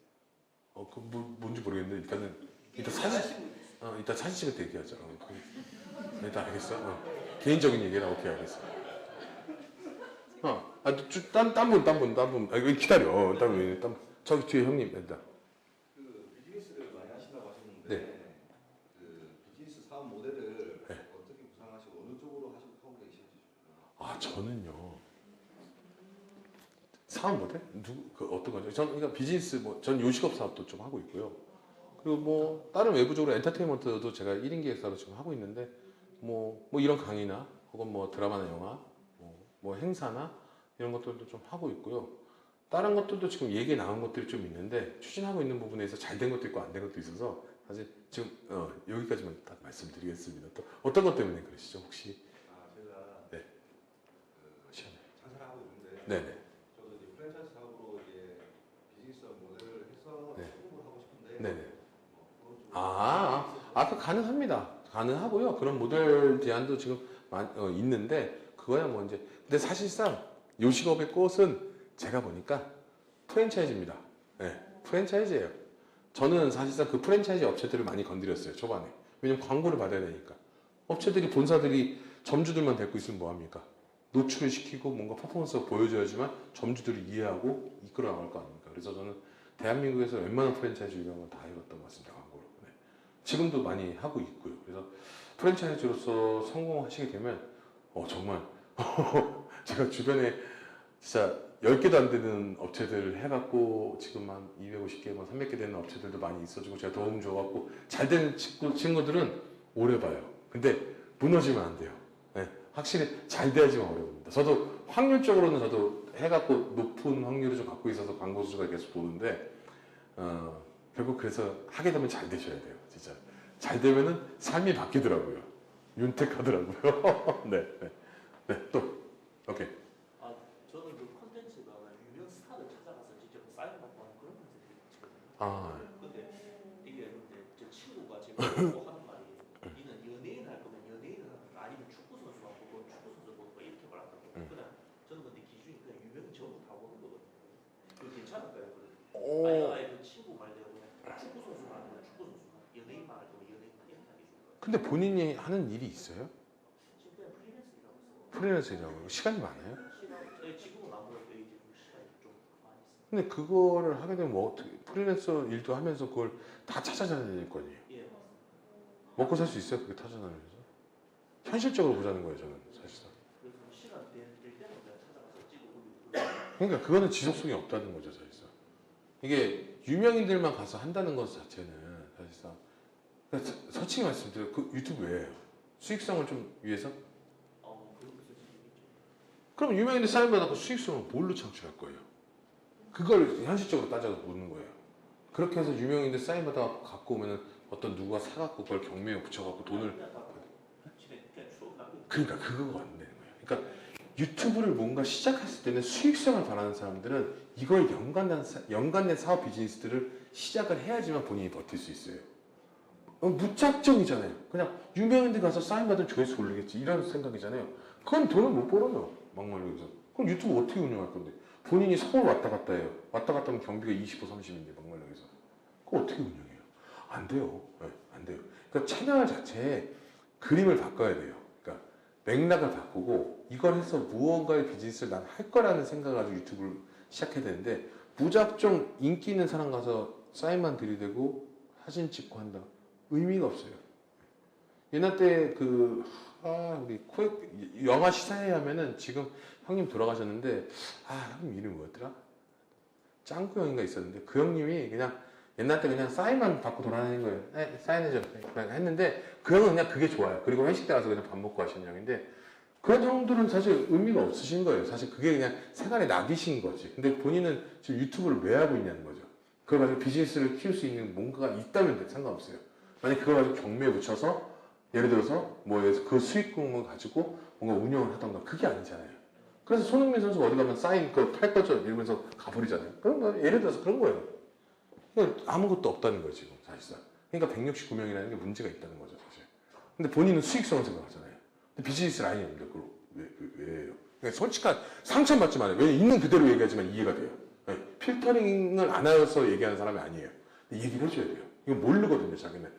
뭔지 모르겠는데 일단 사진 이따 사진 찍을 때 얘기하자. 일단 알겠어. 개인적인 얘기라 오케이 알겠어. 딴 분. 기다려. 저기 뒤에 형님 일단.
그 비즈니스를 많이 하신다고 하셨는데
네.
그 비즈니스 사업 모델을 어떻게 구상하시고 어느 쪽으로 하고 계신지.
저는요. 사업 모델? 어떤 거죠? 전 그러니까 비즈니스 전 요식업 사업도 좀 하고 있고요. 그리고 다른 외부적으로 엔터테인먼트도 제가 1인 기획사로 지금 하고 있는데 뭐 이런 강의나 혹은 뭐 드라마나 영화, 뭐 행사나 이런 것들도 좀 하고 있고요. 다른 것들도 지금 얘기 나온 것들이 좀 있는데 추진하고 있는 부분에서 잘 된 것도 있고 안 된 것도 있어서 사실 지금 여기까지만 딱 말씀드리겠습니다. 또 어떤 것 때문에 그러시죠 혹시?
제가
네.
시험에 찬사를 하고 있는데
네네.
저도 이제 프랜차이즈 사업으로 이제 비즈니스 모델을 해서
네.
수급을 하고 싶은데
네네.
그건 좀
그 가능합니다. 가능하고요. 그런 모델 제안도 지금 있는데 그거야 뭐 이제 근데 사실상 요식업의 꽃은 제가 보니까 프랜차이즈입니다. 네, 프랜차이즈예요. 저는 사실상 그 프랜차이즈 업체들을 많이 건드렸어요 초반에. 왜냐면 광고를 받아야 되니까. 업체들이 본사들이 점주들만 데리고 있으면 뭐합니까? 노출을 시키고 뭔가 퍼포먼스가 보여줘야지만 점주들이 이해하고 이끌어 나갈 거 아닙니까? 그래서 저는 대한민국에서 웬만한 프랜차이즈 유명한 다 해봤던 것 같습니다. 광고를. 네. 지금도 많이 하고 있고요. 그래서 프랜차이즈로서 성공하시게 되면 정말 제가 주변에 진짜 10개도 안 되는 업체들 해갖고 지금 한 250개, 뭐 300개 되는 업체들도 많이 있어주고 제가 도움 줘갖고 잘 되는 친구들은 오래 봐요. 근데 무너지면 안 돼요. 네, 확실히 잘 돼야지만 오래 봅니다. 저도 확률적으로는 저도 해갖고 높은 확률을 좀 갖고 있어서 광고 수가 계속 보는데 결국 그래서 하게 되면 잘 되셔야 돼요. 진짜 잘 되면은 삶이 바뀌더라고요. 윤택하더라고요. 네, 네, 네, 또 오케이.
저는 그 콘텐츠가 유명 스타를 찾아가서 직접 사인받고 하는 그런 콘텐츠를 찍거든요.
아,
근데 이게 근데 제 친구가 지금 하는 말이 이는 연예인 할 거면 연예인을 하는 거 아니면 축구 선수하고 그 축구 선수 보고 이렇게 말한다고. 그냥 저는 근데 기준이 그냥 유명 전부 다 보는 거거든요. 그거 괜찮을까요? 아예 그 친구 말대로 그냥 축구 선수만 하면 축구 선수만, 연예인만 할 거면 연예인만 이렇게 하게 줄 거예요.
근데 본인이 하는 일이 있어요?
지금 그냥 프리랜서 일하고 있어요.
프리랜서 일하고 시간이 많아요?
지금은 아무래도 이제 좀 시간이 좀 많이 있어요.
근데 그거를 하게 되면 뭐 어떻게 프리랜서 일도 하면서 그걸 다 찾아다닐 거 아니에요?
예, 맞습니다.
먹고 살 수 있어요? 그렇게 찾아다니면서? 현실적으로 보자는 거예요, 저는 사실상.
그래서 시간 될 때는 그냥 찾아가서 찍어 올리고.
그러니까 그거는 지속성이 없다는 거죠, 사실상. 이게 유명인들만 가서 한다는 것 자체는 사실상 그러니까 솔직히 말씀드려요. 그 유튜브 왜예요? 수익성을 좀 위해서?
그런 거 솔직히 있죠.
그럼 유명인들 사인 받아서 수익성을 뭘로 창출할 거예요? 그걸 현실적으로 따져서 묻는 거예요. 그렇게 해서 유명인들 사인 받아 갖고 오면은 어떤 누가 사갖고 그걸 경매에 붙여갖고 돈을 그러니까 그거가 안 되는 거예요. 그러니까 유튜브를 뭔가 시작했을 때는 수익성을 바라는 사람들은 이걸 연관된 사업 비즈니스들을 시작을 해야지만 본인이 버틸 수 있어요. 무작정이잖아요. 그냥 유명인들 가서 사인 받으면 조회수 올리겠지 이런 생각이잖아요. 그건 돈을 못 벌어요. 막말로 해서. 그럼 유튜브 어떻게 운영할 건데? 본인이 서울 왔다 갔다 해요. 왔다 갔다 하면 경비가 20, 30인데 막말로 해서. 그거 어떻게 운영해요? 안 돼요. 네, 안 돼요. 그러니까 채널 자체에 그림을 바꿔야 돼요. 그러니까 맥락을 바꾸고 이걸 해서 무언가의 비즈니스를 난 할 거라는 생각을 가지고 유튜브를 시작해야 되는데 무작정 인기 있는 사람 가서 사인만 들이대고 사진 찍고 한다. 의미가 없어요. 옛날 때 우리 영화 시사회 하면은 지금 형님 돌아가셨는데 형님 이름이 뭐였더라? 짱구 형인가 있었는데 그 형님이 그냥 옛날 때 그냥 사인만 받고 돌아다니는 거예요. 네, 사인해줘. 그냥 했는데 그 형은 그냥 그게 좋아요. 그리고 회식 때 가서 그냥 밥 먹고 하시는 형인데 그런 형들은 사실 의미가 없으신 거예요. 사실 그게 그냥 생활의 낙이신 거지. 근데 본인은 지금 유튜브를 왜 하고 있냐는 거죠. 그걸 가지고 비즈니스를 키울 수 있는 뭔가가 있다면 상관없어요. 만약 그걸 가지고 경매에 붙여서 예를 들어서 그 수익금을 가지고 뭔가 운영을 하던가 그게 아니잖아요. 그래서 손흥민 선수 어디 가면 사인 팔 거죠 이러면서 가버리잖아요. 그런 거 예를 들어서 그런 거예요. 그러니까 아무것도 없다는 거예요 지금 사실상. 그러니까 169명이라는 게 문제가 있다는 거죠 사실. 근데 본인은 수익성을 생각하잖아요. 근데 비즈니스 라인이 없는데 그걸 왜예요? 그러니까 솔직한 상처받지 말아요. 왜 있는 그대로 얘기하지만 이해가 돼요. 네, 필터링을 안 해서 얘기하는 사람이 아니에요. 근데 얘기를 해줘야 돼요. 이거 모르거든요 자기는.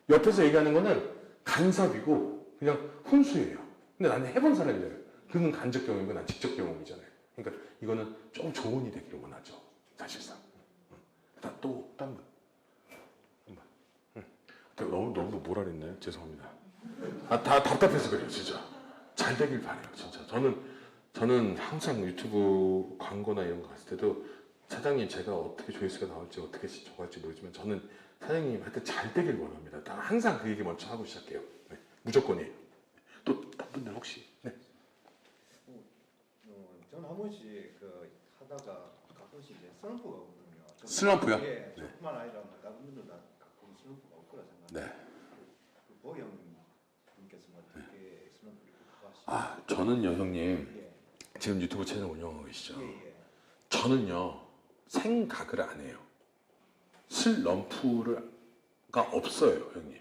옆에서 얘기하는 거는 간섭이고 그냥 훈수예요. 근데 나는 해본 사람이잖아요. 그건 간접 경험이고 난 직접 경험이잖아요. 그러니까 이거는 좀 조언이 되기를 원하죠. 사실상. 또 딴 분. 너무 뭐라 그랬나요? 죄송합니다. 다 답답해서 그래요 진짜. 잘 되길 바래요 진짜. 저는 항상 유튜브 광고나 이런 거 갔을 때도 사장님 제가 어떻게 조회수가 나올지 어떻게 저갈지 모르지만 저는 사장님한테 잘 되길 원합니다. 항상 그 얘기 먼저 하고 시작해요. 네, 무조건이에요.
분들 혹시 네.
저는 한 번씩 그 하다가 가끔씩 이제 슬럼프가 오거든요.
슬럼프요?
예, 저뿐만 아니라 다른 분들도 가끔 슬럼프가 올 거라 생각합니다.
네.
그 보영님께서는 어떻게 슬럼프를 극복하시죠?
아 저는요 형님
예,
지금 유튜브 채널 운영하고 계시죠?
예, 예.
저는요 생각을 안 해요. 슬럼프가 없어요 형님.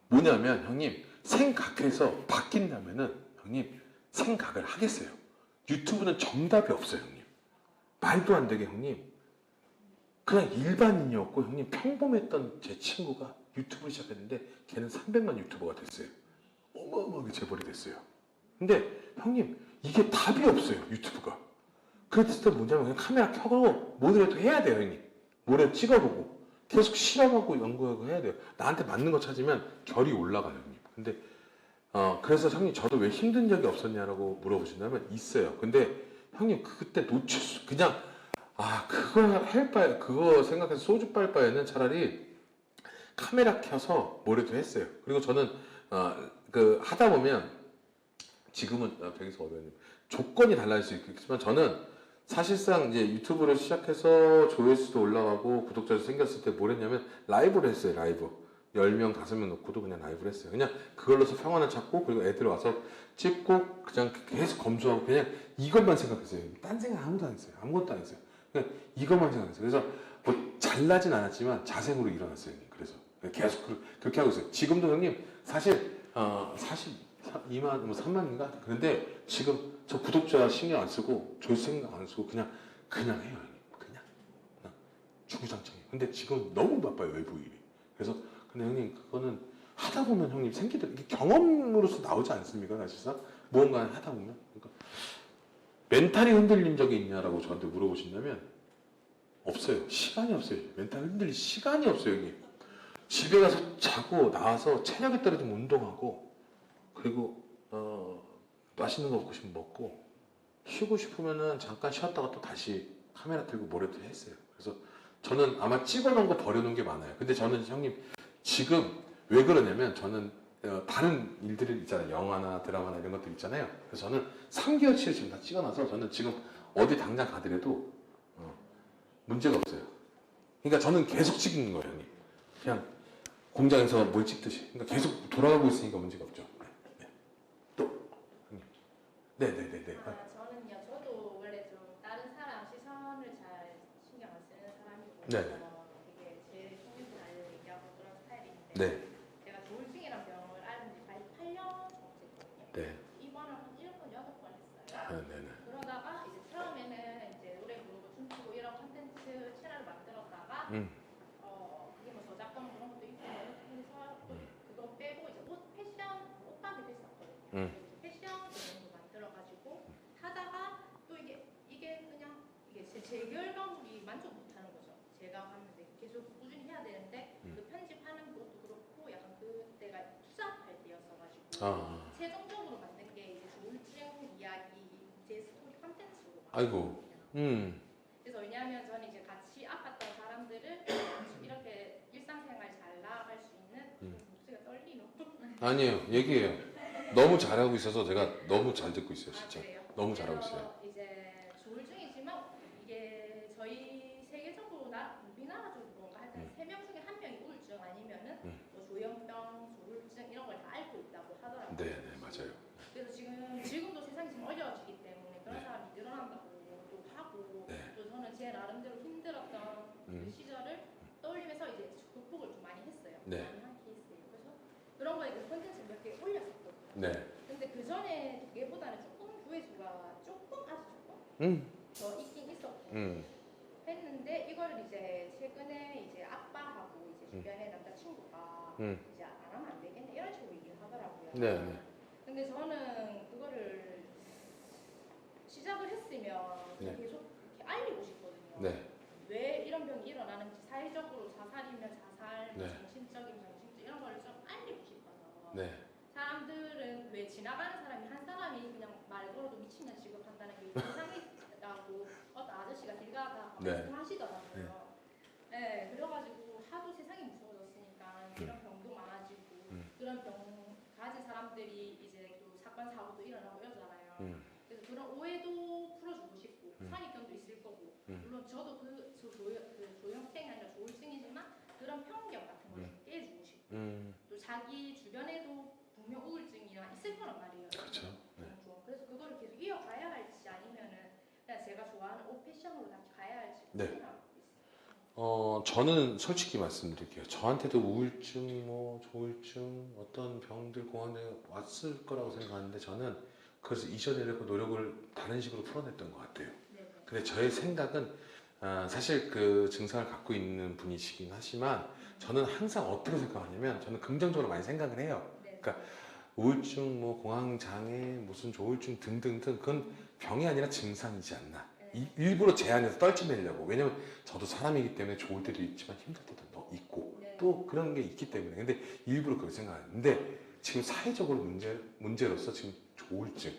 뭐냐면 형님 생각해서 바뀐다면은 형님 생각을 하겠어요. 유튜브는 정답이 없어요 형님. 말도 안 되게 형님 그냥 일반인이었고 형님 평범했던 제 친구가 유튜브를 시작했는데 걔는 300만 유튜버가 됐어요. 어마어마하게 재벌이 됐어요. 근데 형님 이게 답이 없어요 유튜브가. 그랬을 때 뭐냐면 그냥 카메라 켜고 뭐라도 해야 돼요 형님. 뭐라도 찍어보고 계속 실험하고 연구하고 해야 돼요. 나한테 맞는 거 찾으면 결이 올라가요 형님. 근데 그래서 형님 저도 왜 힘든 적이 없었냐라고 물어보신다면 있어요. 근데 형님 그때 놓칠 수 그냥 그거 할 바에 그거 생각해서 소주 빨 바에는 차라리 카메라 켜서 뭐라도 했어요. 그리고 저는 그 하다 보면 지금은 백이서 어려워요. 조건이 달라질 수 있겠지만 저는 사실상 이제 유튜브를 시작해서 조회수도 올라가고 구독자도 생겼을 때 뭘 했냐면 라이브를 했어요. 라이브 10명 5명 놓고도 그냥 라이브를 했어요. 그냥 그걸로서 평안을 찾고 그리고 애들 와서 찍고 그냥 계속 검수하고 그냥 이것만 생각했어요. 딴 생각 아무것도 안 했어요. 아무것도 안 했어요. 그냥 이것만 생각했어요. 그래서 뭐 잘나진 않았지만 자생으로 일어났어요. 형님. 그래서 계속 그렇게 하고 있어요. 지금도 형님 사실 2만 뭐 3만인가 그런데 지금 저 구독자 신경 안 쓰고 조회수 신경 안 쓰고 그냥 해요. 형님. 그냥 주구장창해요. 근데 지금 너무 바빠요. 외부 일이. 그래서 근데 형님 그거는 하다 보면 형님 생기더라고요. 이게 경험으로서 나오지 않습니까? 사실상 무언가 하다 보면 그러니까 멘탈이 흔들린 적이 있냐라고 저한테 물어보신다면 없어요. 시간이 없어요. 멘탈 흔들릴 시간이 없어요. 형님. 집에 가서 자고 나와서 체력이 떨어지면 운동하고 그리고 맛있는 거 먹고 싶으면 먹고 쉬고 싶으면은 잠깐 쉬었다가 또 다시 카메라 들고 뭐라도 했어요. 그래서 저는 아마 찍어놓은 거 버려놓은 게 많아요. 근데 저는 형님 지금 왜 그러냐면 저는 다른 일들이 있잖아요. 영화나 드라마나 이런 것들 있잖아요. 그래서 저는 3개월치를 지금 다 찍어놔서 저는 지금 어디 당장 가더라도 문제가 없어요. 그러니까 저는 계속 찍는 거예요, 형님. 그냥 공장에서 뭘 찍듯이. 그러니까 계속 돌아가고 있으니까 문제가 없죠. 네. 또 형님. 네네네네.
저는요, 저도 원래 좀 다른 사람 시선을 잘 신경 안 쓰는 사람이고
네.
되게 제 생각을 잘 얘기하고 그런 스타일인데
네.
제가 조울증이라는 병을 앓은 지 8년 정도 됐거든요.
네.
입원을 한 7번, 6번 했어요.
네네.
그러다가 이제 처음에는 이제 노래 부르고 춤추고 이런 콘텐츠 채널을 만들었다가 그게 뭐 저작권 그런 것도 있고 해서 그거 빼고 이제 옷 가게도 했었거든요. 패션 브랜드 만들어가지고 하다가 또 이게 그냥 이게 제 결 과목이 만족 못하는 거죠. 제가 하는데 계속 꾸준히 해야 되는데 그 편집하는 것도 그렇고 약간 그때가 투잡할 때였어가지고 최종적으로 만든 게 이제 조울증 이야기 제 스토리 콘텐츠로
아이고.
그래서 왜냐하면 저는 이제 같이 아팠던 사람들을 이렇게 일상생활 잘 나아갈 수 있는 목소리가 떨리노?
아니에요. 얘기해요. 너무 잘하고 있어서 제가 너무 잘 듣고 있어요, 진짜.
그래요?
너무 잘하고 있어요.
이제 조울증이지만 이게 저희 세계적으로 우리나라적으로 뭔가 하여튼 3명 중에 1명이 우울증 아니면은 뭐 조현병, 조울증 이런 걸 다 앓고 있다고 하더라고요.
네, 맞아요.
그래서 지금도 세상이 좀 어려워지기 때문에 그런 사람이 늘어난다고 또 하고 또 저는 제 나름대로 힘들었던 그 시절을 떠올리면서 이제 극복을 좀 많이 했어요.
네.
많이 한 케이스예요. 그래서 그런 거에 콘텐츠 몇 개 올렸었거든요.
네.
근데 그 전에 그게보다는 조금 조회수가 아주 조금 더 있긴 있었고 했는데 이거를 이제 최근에 이제 아빠하고 이제 주변에 남자친구가 이제 안 하면 안 되겠네 이런 식으로 얘기를 하더라고요.
네.
근데 저는 그거를 시작을 했으면
네.
계속 이렇게 알리고 싶거든요.
네.
왜 이런 병이 일어나는지 사회적으로 자살이면 자살,
네.
정신적인 이런 거를 좀 알리고 싶어서
네.
사람들은 왜 지나가는 사람이 한 사람이 그냥 말 걸어도 미친년 취급한다는 게 이상하다고 어떤 아저씨가 길 가다가 말씀하시더라고요. 네, 그래가지고 하도 세상이 무서워졌으니까 이런 병도 많아지고 그런 병 가진 사람들이 이제 또 사건 사건 사고도 일어나고 이러잖아요. 그래서 그런 오해도 풀어주고 싶고 선입견도 있을 거고 물론 저도 그 조현병이 아니라 조울증이지만 그런 편견 같은 걸 깨주고 싶고 또 자기 주변에도 분명 우울증이나 있을 거란 말이에요.
그렇죠. 네.
그래서 그거를 계속 이어가야 할지 아니면은 그냥 제가 좋아하는 옷 패션으로 다시 가야 할지
네.
고민하고 있어요.
저는 솔직히 말씀드릴게요. 저한테도 우울증, 뭐 조울증, 어떤 병들, 공황장애 왔을 거라고 생각하는데 저는 그래서 이전에도 노력을 다른 식으로 풀어냈던 것 같아요.
네.
근데 저의 생각은 사실 그 증상을 갖고 있는 분이시긴 하지만 저는 항상 어떻게 생각하냐면 저는 긍정적으로 많이 생각을 해요.
네.
그러니까 우울증, 뭐 공황장애, 무슨 조울증 등등등 그건 병이 아니라 증상이지 않나. 일부러 제한해서 떨쳐내려고. 왜냐면 저도 사람이기 때문에 좋을 때도 있지만 힘들 때도 있고
네.
또 그런 게 있기 때문에. 근데 일부러 그렇게 생각하는데 지금 사회적으로 문제로서 지금 조울증,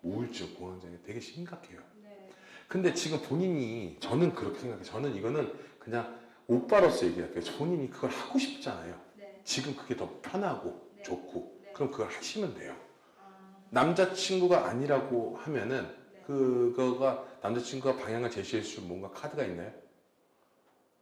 우울증, 공황장애 되게 심각해요.
네.
근데 지금 본인이 저는 그렇게 생각해요. 저는 이거는 그냥 오빠로서 얘기할게요. 본인이 그걸 하고 싶잖아요.
네.
지금 그게 더 편하고
네.
좋고
네.
그럼 그걸 하시면 돼요.
아,
남자친구가 아니라고 하면은
네.
그거가 남자친구가 방향을 제시해 줄 뭔가 카드가 있나요?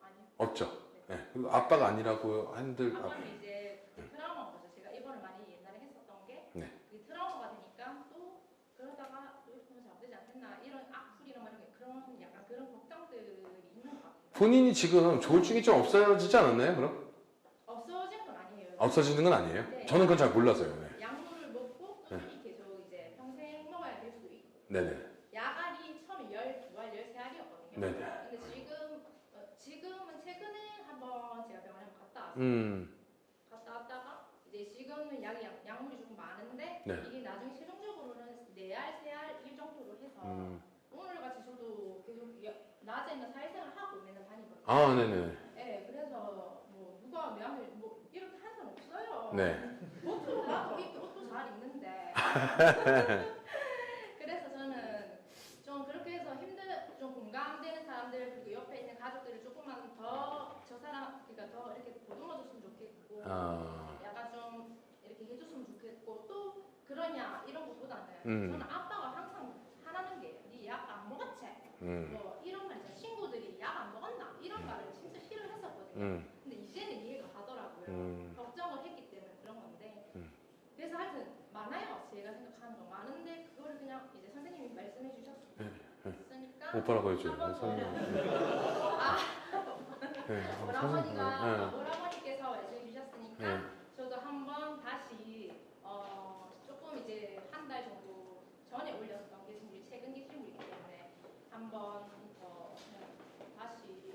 아니요.
없죠. 네. 그리고 아빠가 아니라고 한들
아빠는 이제 그 트라우마인 거죠. 제가 이번을 많이 옛날에 했었던 게
네.
그게 트라우마가 되니까 또 그러다가 또 이렇게 하면 잘되지 않겠나 이런 악플이나 뭐 이런 그런 약간 그런 걱정들이 있는 것 같아요.
본인이 지금 조울증이 좀 없어지지 않았나요? 그럼?
없어진 건 아니에요.
없어지는 건 아니에요?
네.
저는 그건 잘 몰라서요. 네.
약물을 먹고 꾸준히 계속 이제 평생 먹어야 될 수도 있고
네네.
야간이 처음에 12알, 13알이었거든요.
네네.
근데 지금은 최근에 한번 제가 병원에 갔다 왔어요. 갔다 왔다가 이제 지금은 약물이 조금 많은데
네.
이게 나중에 최종적으로는 4알, 3알 이 정도로 해서 오늘 같이 저도 계속 낮에는 사회생활 하고 맨날 다니거든요.
아, 네네.
네, 그래서 뭐 누가 내 앞에 뭐 이렇게 한 사람 없어요.
네.
옷도 나도 입고 옷도 잘 입는데. 그래서 저는 좀 그렇게 해서 좀 공감되는 사람들 그리고 옆에 있는 가족들을 조금만 더 저 사람 그러니까 더 이렇게 보듬어줬으면 좋겠고 약간 좀 이렇게 해줬으면 좋겠고 또 그러냐 이런 것보다는 저는 아빠가 항상 하라는 게 네 약 안 먹었지? 뭐 이런 말 있잖아요. 친구들이 약 안 먹었나? 이런 말을 진짜 싫어했었거든요. 근데 이제는 이해가 가더라고요. 걱정을 했기 때문에 그런 건데 그래서 하여튼 많아요. 제가 생각하는 건 많은데 그거를 그냥 이제 선생님이 말씀해 주셨으니까
오빠라고 해줘요.
한번
네,
오라버니께서 말씀해 주셨으니까 저도 한번 다시 조금 이제 한 달 정도 전에 올렸던 게시물이 최근 게시물이기 때문에 한번 다시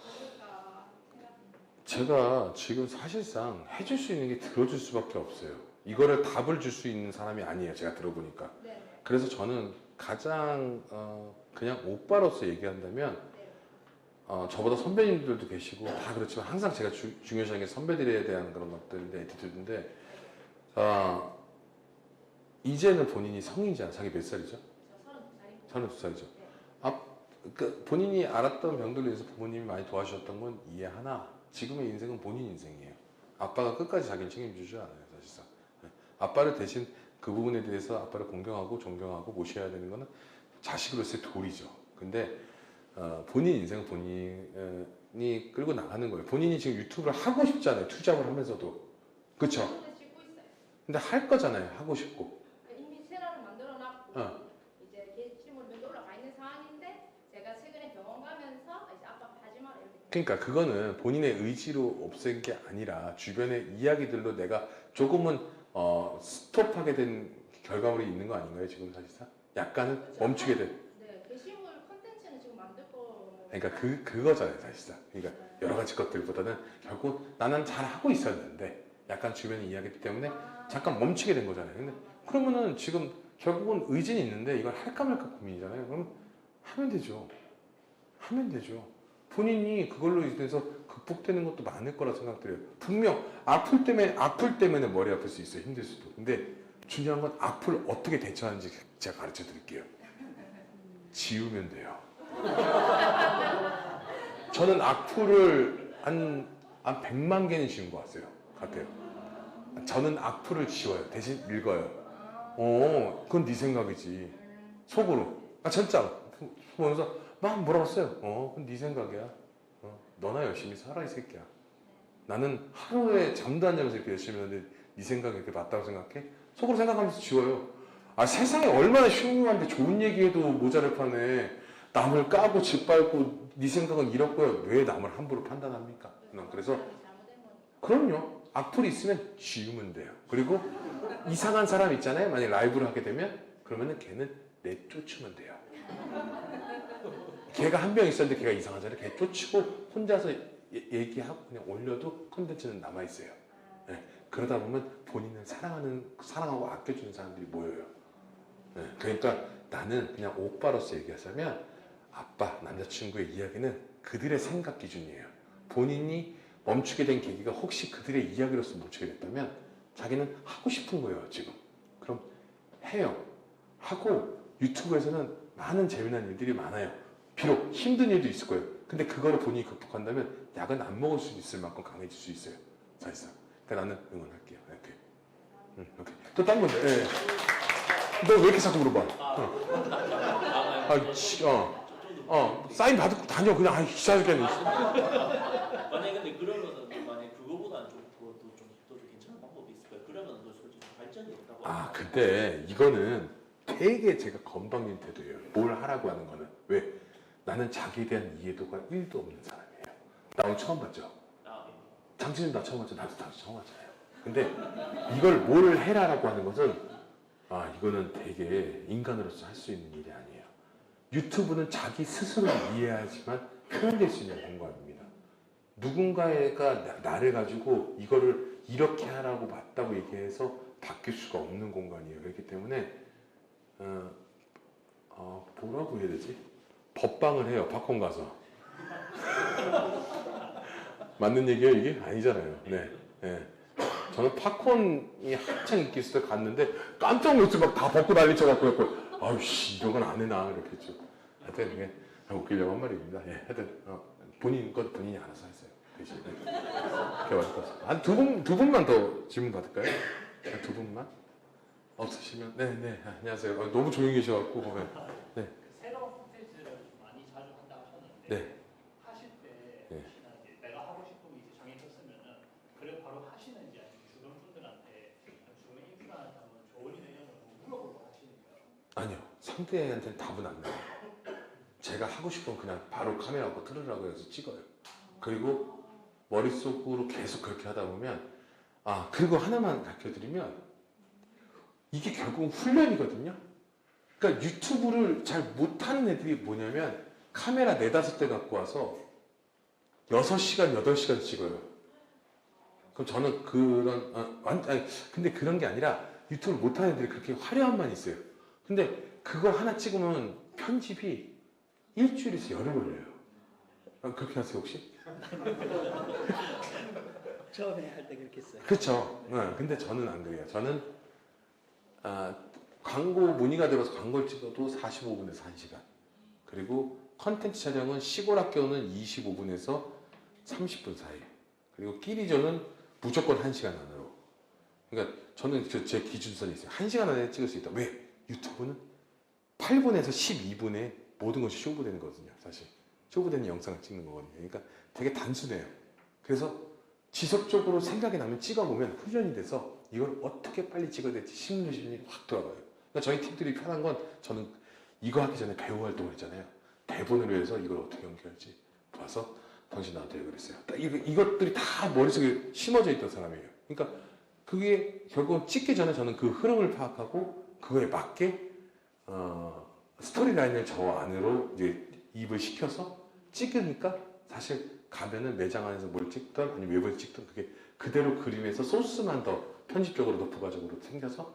해볼까 생각합니다.
제가 지금 사실상 해줄 수 있는 게 들어줄 수밖에 없어요. 이거를 답을 줄 수 있는 사람이 아니에요. 제가 들어보니까.
네.
그래서 저는 가장 그냥 오빠로서 얘기한다면 저보다 선배님들도 계시고 다 그렇지만 항상 제가 중요시하는 게 선배들에 대한 그런 것들인데 애티튜드인데 이제는 본인이 성인이잖아. 자기 몇 살이죠?
저
32살이죠. 그 본인이 알았던 병들로 인해서 부모님이 많이 도와주셨던 건 이해하나 지금의 인생은 본인 인생이에요. 아빠가 끝까지 자기를 책임지지 않아요. 사실상. 아빠를 대신 그 부분에 대해서 아빠를 공경하고 존경하고 모셔야 되는 거는 자식으로서의 도리죠. 근데 본인 인생은 본인이 끌고 나가는 거예요. 본인이 지금 유튜브를 하고 싶잖아요. 투잡을 하면서도. 그쵸?
찍고 있어요.
근데 할 거잖아요. 하고 싶고.
이미 채널을 만들어놨고 이제 게시물 몇 개 올라가 있는 상황인데 제가 최근에 병원 가면서 이제 아빠 하지 마라 이렇게.
그러니까 그거는 본인의 의지로 없앤 게 아니라 주변의 이야기들로 내가 조금은 스톱하게 된 결과물이 있는 거 아닌가요? 지금 사실상? 약간은 멈추게 된.
네, 게시물 콘텐츠는 지금 만들 거.
그러니까 그거잖아요, 사실상. 그러니까 여러 가지 것들보다는 결국 나는 잘 하고 있었는데 약간 주변의 이야기 때문에 잠깐 멈추게 된 거잖아요. 근데 그러면은 지금 결국은 의지는 있는데 이걸 할까 말까 고민이잖아요. 그럼 하면 되죠. 하면 되죠. 본인이 그걸로 인해서 극복되는 것도 많을 거라 생각돼요. 분명 아플 때문에 머리 아플 수 있어요. 힘들 수도. 근데 중요한 건 악플 어떻게 대처하는지 제가 가르쳐 드릴게요. 지우면 돼요. 저는 악플을 한 100만 개는 지운 것 같아요. 저는 악플을 지워요. 대신 읽어요. 그건 네 생각이지. 속으로. 아, 진짜. 보면서 막 물어봤어요. 그건 네 생각이야. 너나 열심히 살아, 이 새끼야. 나는 하루에 잠도 안 자면서 이렇게 열심히 하는데 네 생각이 이렇게 맞다고 생각해? 속으로 생각하면서 지워요. 아, 세상에 얼마나 흉흉한데 좋은 얘기해도 모자를 파네. 남을 까고 짓밟고 네 생각은 이렇고요. 왜 남을 함부로 판단합니까? 그래서 그럼요. 악플이 있으면 지우면 돼요. 그리고 이상한 사람 있잖아요. 만약에 라이브를 하게 되면 그러면은 걔는 내쫓으면 돼요. 걔가 한 명 있었는데 걔가 이상하잖아요. 걔 쫓고 혼자서 얘기하고 그냥 올려도 콘텐츠는 남아있어요. 네. 그러다 보면 본인을 사랑하고 아껴주는 사람들이 모여요. 네. 그러니까 나는 그냥 오빠로서 얘기하자면 아빠, 남자친구의 이야기는 그들의 생각 기준이에요. 본인이 멈추게 된 계기가 혹시 그들의 이야기로서 멈추게 됐다면 자기는 하고 싶은 거예요, 지금. 그럼 해요. 하고 유튜브에서는 많은 재미난 일들이 많아요. 비록 힘든 일도 있을 거예요. 근데 그거를 본인이 극복한다면 약은 안 먹을 수 있을 만큼 강해질 수 있어요. 사실상. 그러니까 나는 응원할게요. 이렇게. 오케이. 또 딴 건데. 네. 너 왜 이렇게 자꾸 물어봐? 사인 받고 다녀. 그냥 귀찮겠네.
만약에 근데 그러면은 만약 그거보다는 더 괜찮은 방법이 있을까요? 그러면 너 솔직히 발전이 없다고.
근데 이거는 되게 제가 건방진 태도예요. 뭘 하라고 하는 거는. 왜? 나는 자기에 대한 이해도가 1도 없는 사람이에요. 나 오늘 처음 봤죠? 당신은 나 처음 봤죠? 나도 당신 처음 봤잖아요. 근데 이걸 뭘 해라라고 하는 것은 이거는 되게 인간으로서 할 수 있는 일이 아니에요. 유튜브는 자기 스스로 이해하지만 표현될 수 있는 공간입니다. 누군가가 나를 가지고 이거를 이렇게 하라고 맞다고 얘기해서 바뀔 수가 없는 공간이에요. 그렇기 때문에 뭐라고 해야 되지? 법방을 해요. 팝콘 가서. 맞는 얘기예요 이게? 아니잖아요. 네. 저는 팝콘이 한창 인기 있을 때 갔는데 깜짝 놀라서 막 다 벗고 난리 쳐갖고 아유씨 이런 건 안 해나 이렇게 했죠. 하여튼 이게 웃기려고 한 말입니다. 하여튼 본인 것 본인이 알아서 하세요. 대신 두 분만 더 질문 받을까요? 두 분만? 없으시면 네 안녕하세요. 너무 조용히 계셔갖고 보면 네.
새로운 콘텐츠를 많이 자주 한다고 하셨는데
네.
하실 때 혹시나 이제 내가 하고 싶은 게 이제 정해졌으면은 그래 바로 하시는지 아니면 주변 분들한테 주변 인프라한테 한번 조언이나 이런 걸 물어보고 하시는가요?
아니요. 상대한테는 답은 안 나요. 제가 하고 싶으면 그냥 바로 카메라 갖고 틀으라고 해서 찍어요. 그리고 머릿속으로 계속 그렇게 하다 보면 그리고 하나만 가르쳐드리면 이게 결국은 훈련이거든요. 그러니까 유튜브를 잘 못하는 애들이 뭐냐면 카메라 4-5대 갖고 와서 6시간, 8시간 찍어요. 그럼 저는 근데 그런 게 아니라 유튜브를 못하는 애들이 그렇게 화려함만 있어요. 근데 그걸 하나 찍으면 편집이 일주일에서 열흘 걸려요. 그렇게 하세요 혹시?
처음에 할 때 그렇게 했어요.
그렇죠. 근데 저는 안 그래요. 저는 광고 문의가 들어서 광고를 찍어도 45분에서 1시간. 그리고 컨텐츠 촬영은 시골 학교는 25분에서 30분 사이. 그리고 끼리전은 무조건 1시간 안으로. 그러니까 저는 제 기준선이 있어요. 1시간 안에 찍을 수 있다. 왜? 유튜브는 8분에서 12분에 모든 것이 쇼부되는 거거든요. 사실. 쇼부되는 영상을 찍는 거거든요. 그러니까 되게 단순해요. 그래서 지속적으로 생각이 나면 찍어보면 훈련이 돼서 이걸 어떻게 빨리 찍어야 될지 심리심이 확 돌아가요. 그러니까 저희 팀들이 편한 건 저는 이거 하기 전에 배우 활동을 했잖아요. 대본을 위해서 이걸 어떻게 연기할지 봐서 당신 나한테 왜 그랬어요. 이것들이 다 머릿속에 심어져 있던 사람이에요. 그러니까 그게 결국 찍기 전에 저는 그 흐름을 파악하고 그거에 맞게 스토리라인을 저 안으로 이제 입을 시켜서 찍으니까 사실 가면은 매장 안에서 뭘 찍든 아니면 외부에서 찍든 그게 그대로 그림에서 소스만 더 편집적으로 더 부가적으로 생겨서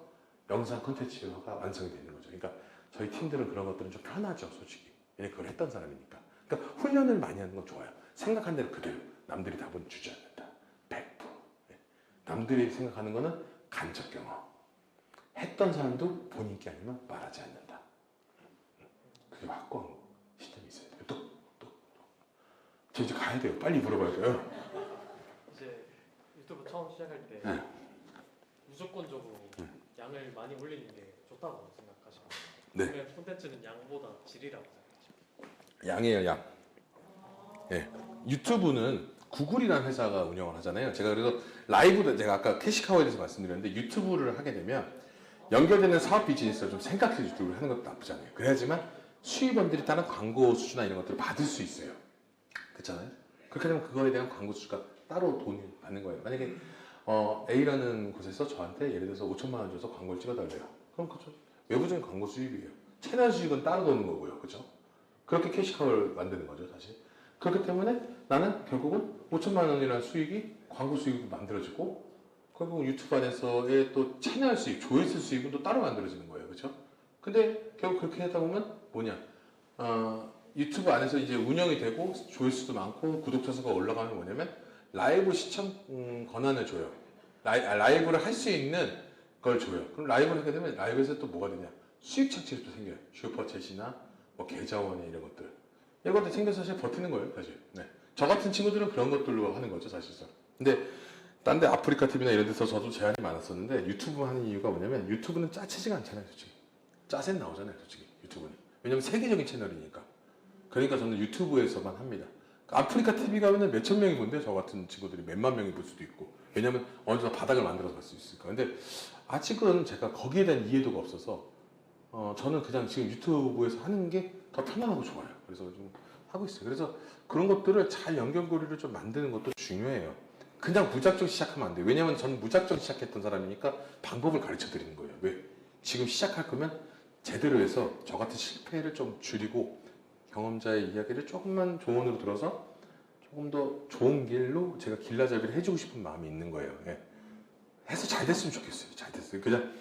영상 콘텐츠가 완성이 되는 거죠. 그러니까 저희 팀들은 그런 것들은 좀 편하죠, 솔직히. 왜냐면 그걸 했던 사람이니까. 그러니까 훈련을 많이 하는 건 좋아요. 생각한 대로 그대로. 남들이 답은 주지 않는다. 100%. 남들이 생각하는 거는 간접 경험. 했던 사람도 본인 게 아니면 말하지 않는다. 그게 확고한 시스템이 있어야 돼요. 저 이제 가야 돼요. 빨리 물어봐야 돼요.
이제 유튜브 처음 시작할 때
네.
무조건적으로
양을 많이 올리는 게 좋다고 생각하십니까?
네.
아니면 콘텐츠는 양보다 질이라고 생각하십니까?
양이에요, 양. 예. 유튜브는 구글이라는 회사가 운영을 하잖아요. 제가 그래서 라이브도 제가 아까 캐시카우에 대해서 말씀드렸는데 유튜브를 하게 되면 연결되는 사업 비즈니스를 좀 생각해서 유튜브를 하는 것도 나쁘지 않아요. 그래야지만 수익원들이 따른 광고 수주나 이런 것들을 받을 수 있어요. 그렇잖아요. 그렇게 되면 그거에 대한 광고 수주가 따로 돈이 받는 거예요. 만약에 A라는 곳에서 저한테 예를 들어서 5천만 원 줘서 광고를 찍어달래요. 그럼 그죠. 외부적인 광고 수입이에요. 채널 수익은 따로 도는 거고요. 그죠? 그렇게 캐시카우를 만드는 거죠, 사실. 그렇기 때문에 나는 결국은 5천만 원이라는 수익이 광고 수익으로 만들어지고 결국 유튜브 안에서의 또 채널 수익, 조회수 수익은 또 따로 만들어지는 거예요. 그렇죠? 근데 결국 그렇게 하다 보면 뭐냐? 유튜브 안에서 이제 운영이 되고 조회수도 많고 구독자 수가 올라가면 뭐냐면 라이브 시청 권한을 줘요. 라이브를 할 수 있는 걸 줘요. 그럼 라이브를 하게 되면 라이브에서 또 뭐가 되냐? 수익 창출이 또 생겨요. 슈퍼챗이나 뭐 계좌원이 이런 것들. 이런 것들 생겨서 사실 버티는 거예요, 사실. 네. 저 같은 친구들은 그런 것들로 하는 거죠, 사실상. 근데 딴 데 아프리카 TV나 이런 데서 저도 제한이 많았었는데 유튜브 하는 이유가 뭐냐면 유튜브는 짜치지가 않잖아요, 솔직히. 짜센 나오잖아요, 솔직히. 유튜브는. 왜냐면 세계적인 채널이니까. 그러니까 저는 유튜브에서만 합니다. 아프리카 TV 가면은 몇천 명이 본대요, 저 같은 친구들이. 몇만 명이 볼 수도 있고. 왜냐면 어느 정도 바닥을 만들어서 갈 수 있으니까. 근데 아직은 제가 거기에 대한 이해도가 없어서 저는 그냥 지금 유튜브에서 하는 게 더 편안하고 좋아요. 그래서 좀 하고 있어요. 그래서 그런 것들을 잘 연결고리를 좀 만드는 것도 중요해요. 그냥 무작정 시작하면 안 돼요. 왜냐면 저는 무작정 시작했던 사람이니까 방법을 가르쳐 드리는 거예요. 왜? 지금 시작할 거면 제대로 해서 저 같은 실패를 좀 줄이고 경험자의 이야기를 조금만 조언으로 들어서 조금 더 좋은 길로 제가 길라잡이를 해주고 싶은 마음이 있는 거예요. 예. 해서 잘 됐으면 좋겠어요. 잘 됐어요. 그냥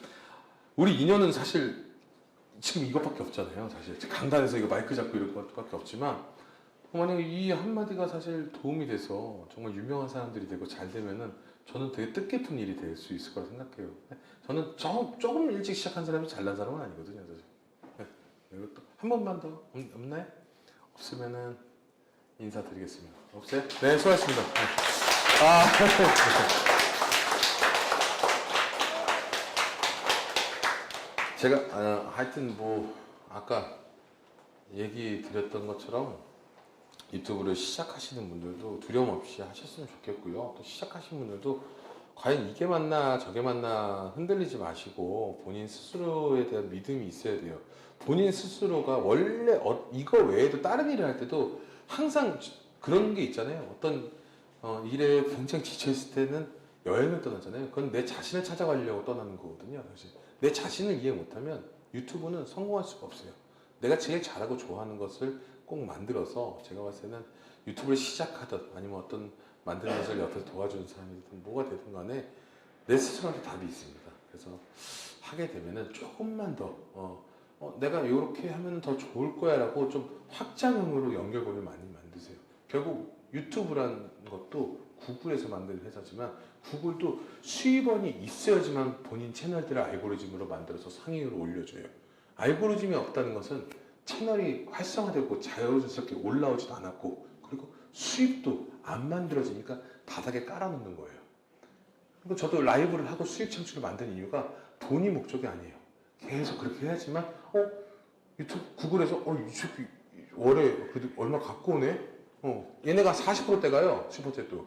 우리 인연은 사실 지금 이것밖에 없잖아요. 사실 강단에서 이거 마이크 잡고 이럴 것밖에 없지만 만약에 이 한마디가 사실 도움이 돼서 정말 유명한 사람들이 되고 잘 되면은 저는 되게 뜻깊은 일이 될 수 있을 거라 생각해요. 저는 조금 일찍 시작한 사람이 잘난 사람은 아니거든요. 사실. 네. 이것도 한 번만 더 없나요? 없으면은 인사드리겠습니다. 없어요? 네, 수고하셨습니다. 네. 제가 하여튼 뭐 아까 얘기 드렸던 것처럼 유튜브를 시작하시는 분들도 두려움 없이 하셨으면 좋겠고요. 또 시작하신 분들도 과연 이게 맞나 저게 맞나 흔들리지 마시고 본인 스스로에 대한 믿음이 있어야 돼요. 본인 스스로가 원래 이거 외에도 다른 일을 할 때도 항상 그런 게 있잖아요. 어떤 일에 굉장히 지쳐있을 때는 여행을 떠나잖아요. 그건 내 자신을 찾아가려고 떠나는 거거든요. 사실 내 자신을 이해 못하면 유튜브는 성공할 수가 없어요. 내가 제일 잘하고 좋아하는 것을 꼭 만들어서 제가 봤을 때는 유튜브를 시작하든 아니면 어떤 만드는 것을 옆에서 도와주는 사람이든 뭐가 되든 간에 내 스스로한테 답이 있습니다. 그래서 하게 되면은 조금만 더 내가 이렇게 하면 더 좋을 거야 라고 좀 확장형으로 연결고리를 많이 만드세요. 결국 유튜브라는 것도 구글에서 만든 회사지만 구글도 수입원이 있어야지만 본인 채널들을 알고리즘으로 만들어서 상위로 올려줘요. 알고리즘이 없다는 것은 채널이 활성화되고 자연스럽게 올라오지도 않았고 그리고 수입도 안 만들어지니까 바닥에 깔아놓는 거예요. 그리고 저도 라이브를 하고 수익 창출을 만드는 이유가 돈이 목적이 아니에요. 계속 그렇게 해야지만 유튜브 구글에서 이 새끼 월에 그래도 얼마 갖고 오네? 얘네가 40%대 가요. 슈퍼챗도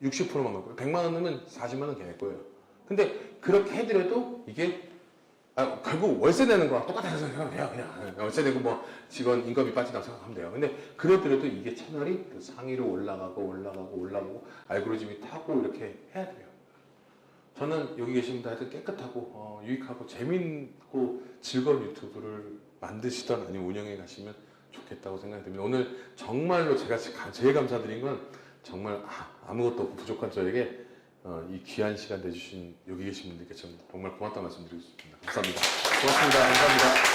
60%만 갖고 100만 원 넣으면 40만 원 걔네 거예요. 근데 그렇게 해드려도 이게 결국 월세 내는 거랑 똑같다고 생각해요. 그냥 월세 내고 뭐 직원 인건비 빠진다고 생각하면 돼요. 근데 그러더라도 이게 채널이 그 상위로 올라가고 알고리즘이 타고 이렇게 해야 돼요. 저는 여기 계신 분들 하여튼 깨끗하고 유익하고 재밌고 즐거운 유튜브를 만드시던 아니면 운영해 가시면 좋겠다고 생각이 듭니다. 오늘 정말로 제가 제일 감사드린 건 정말 아무것도 없고 부족한 저에게 이 귀한 시간 내주신 여기 계신 분들께 정말 고맙다는 말씀 드리고 싶습니다. 감사합니다. 고맙습니다. 감사합니다.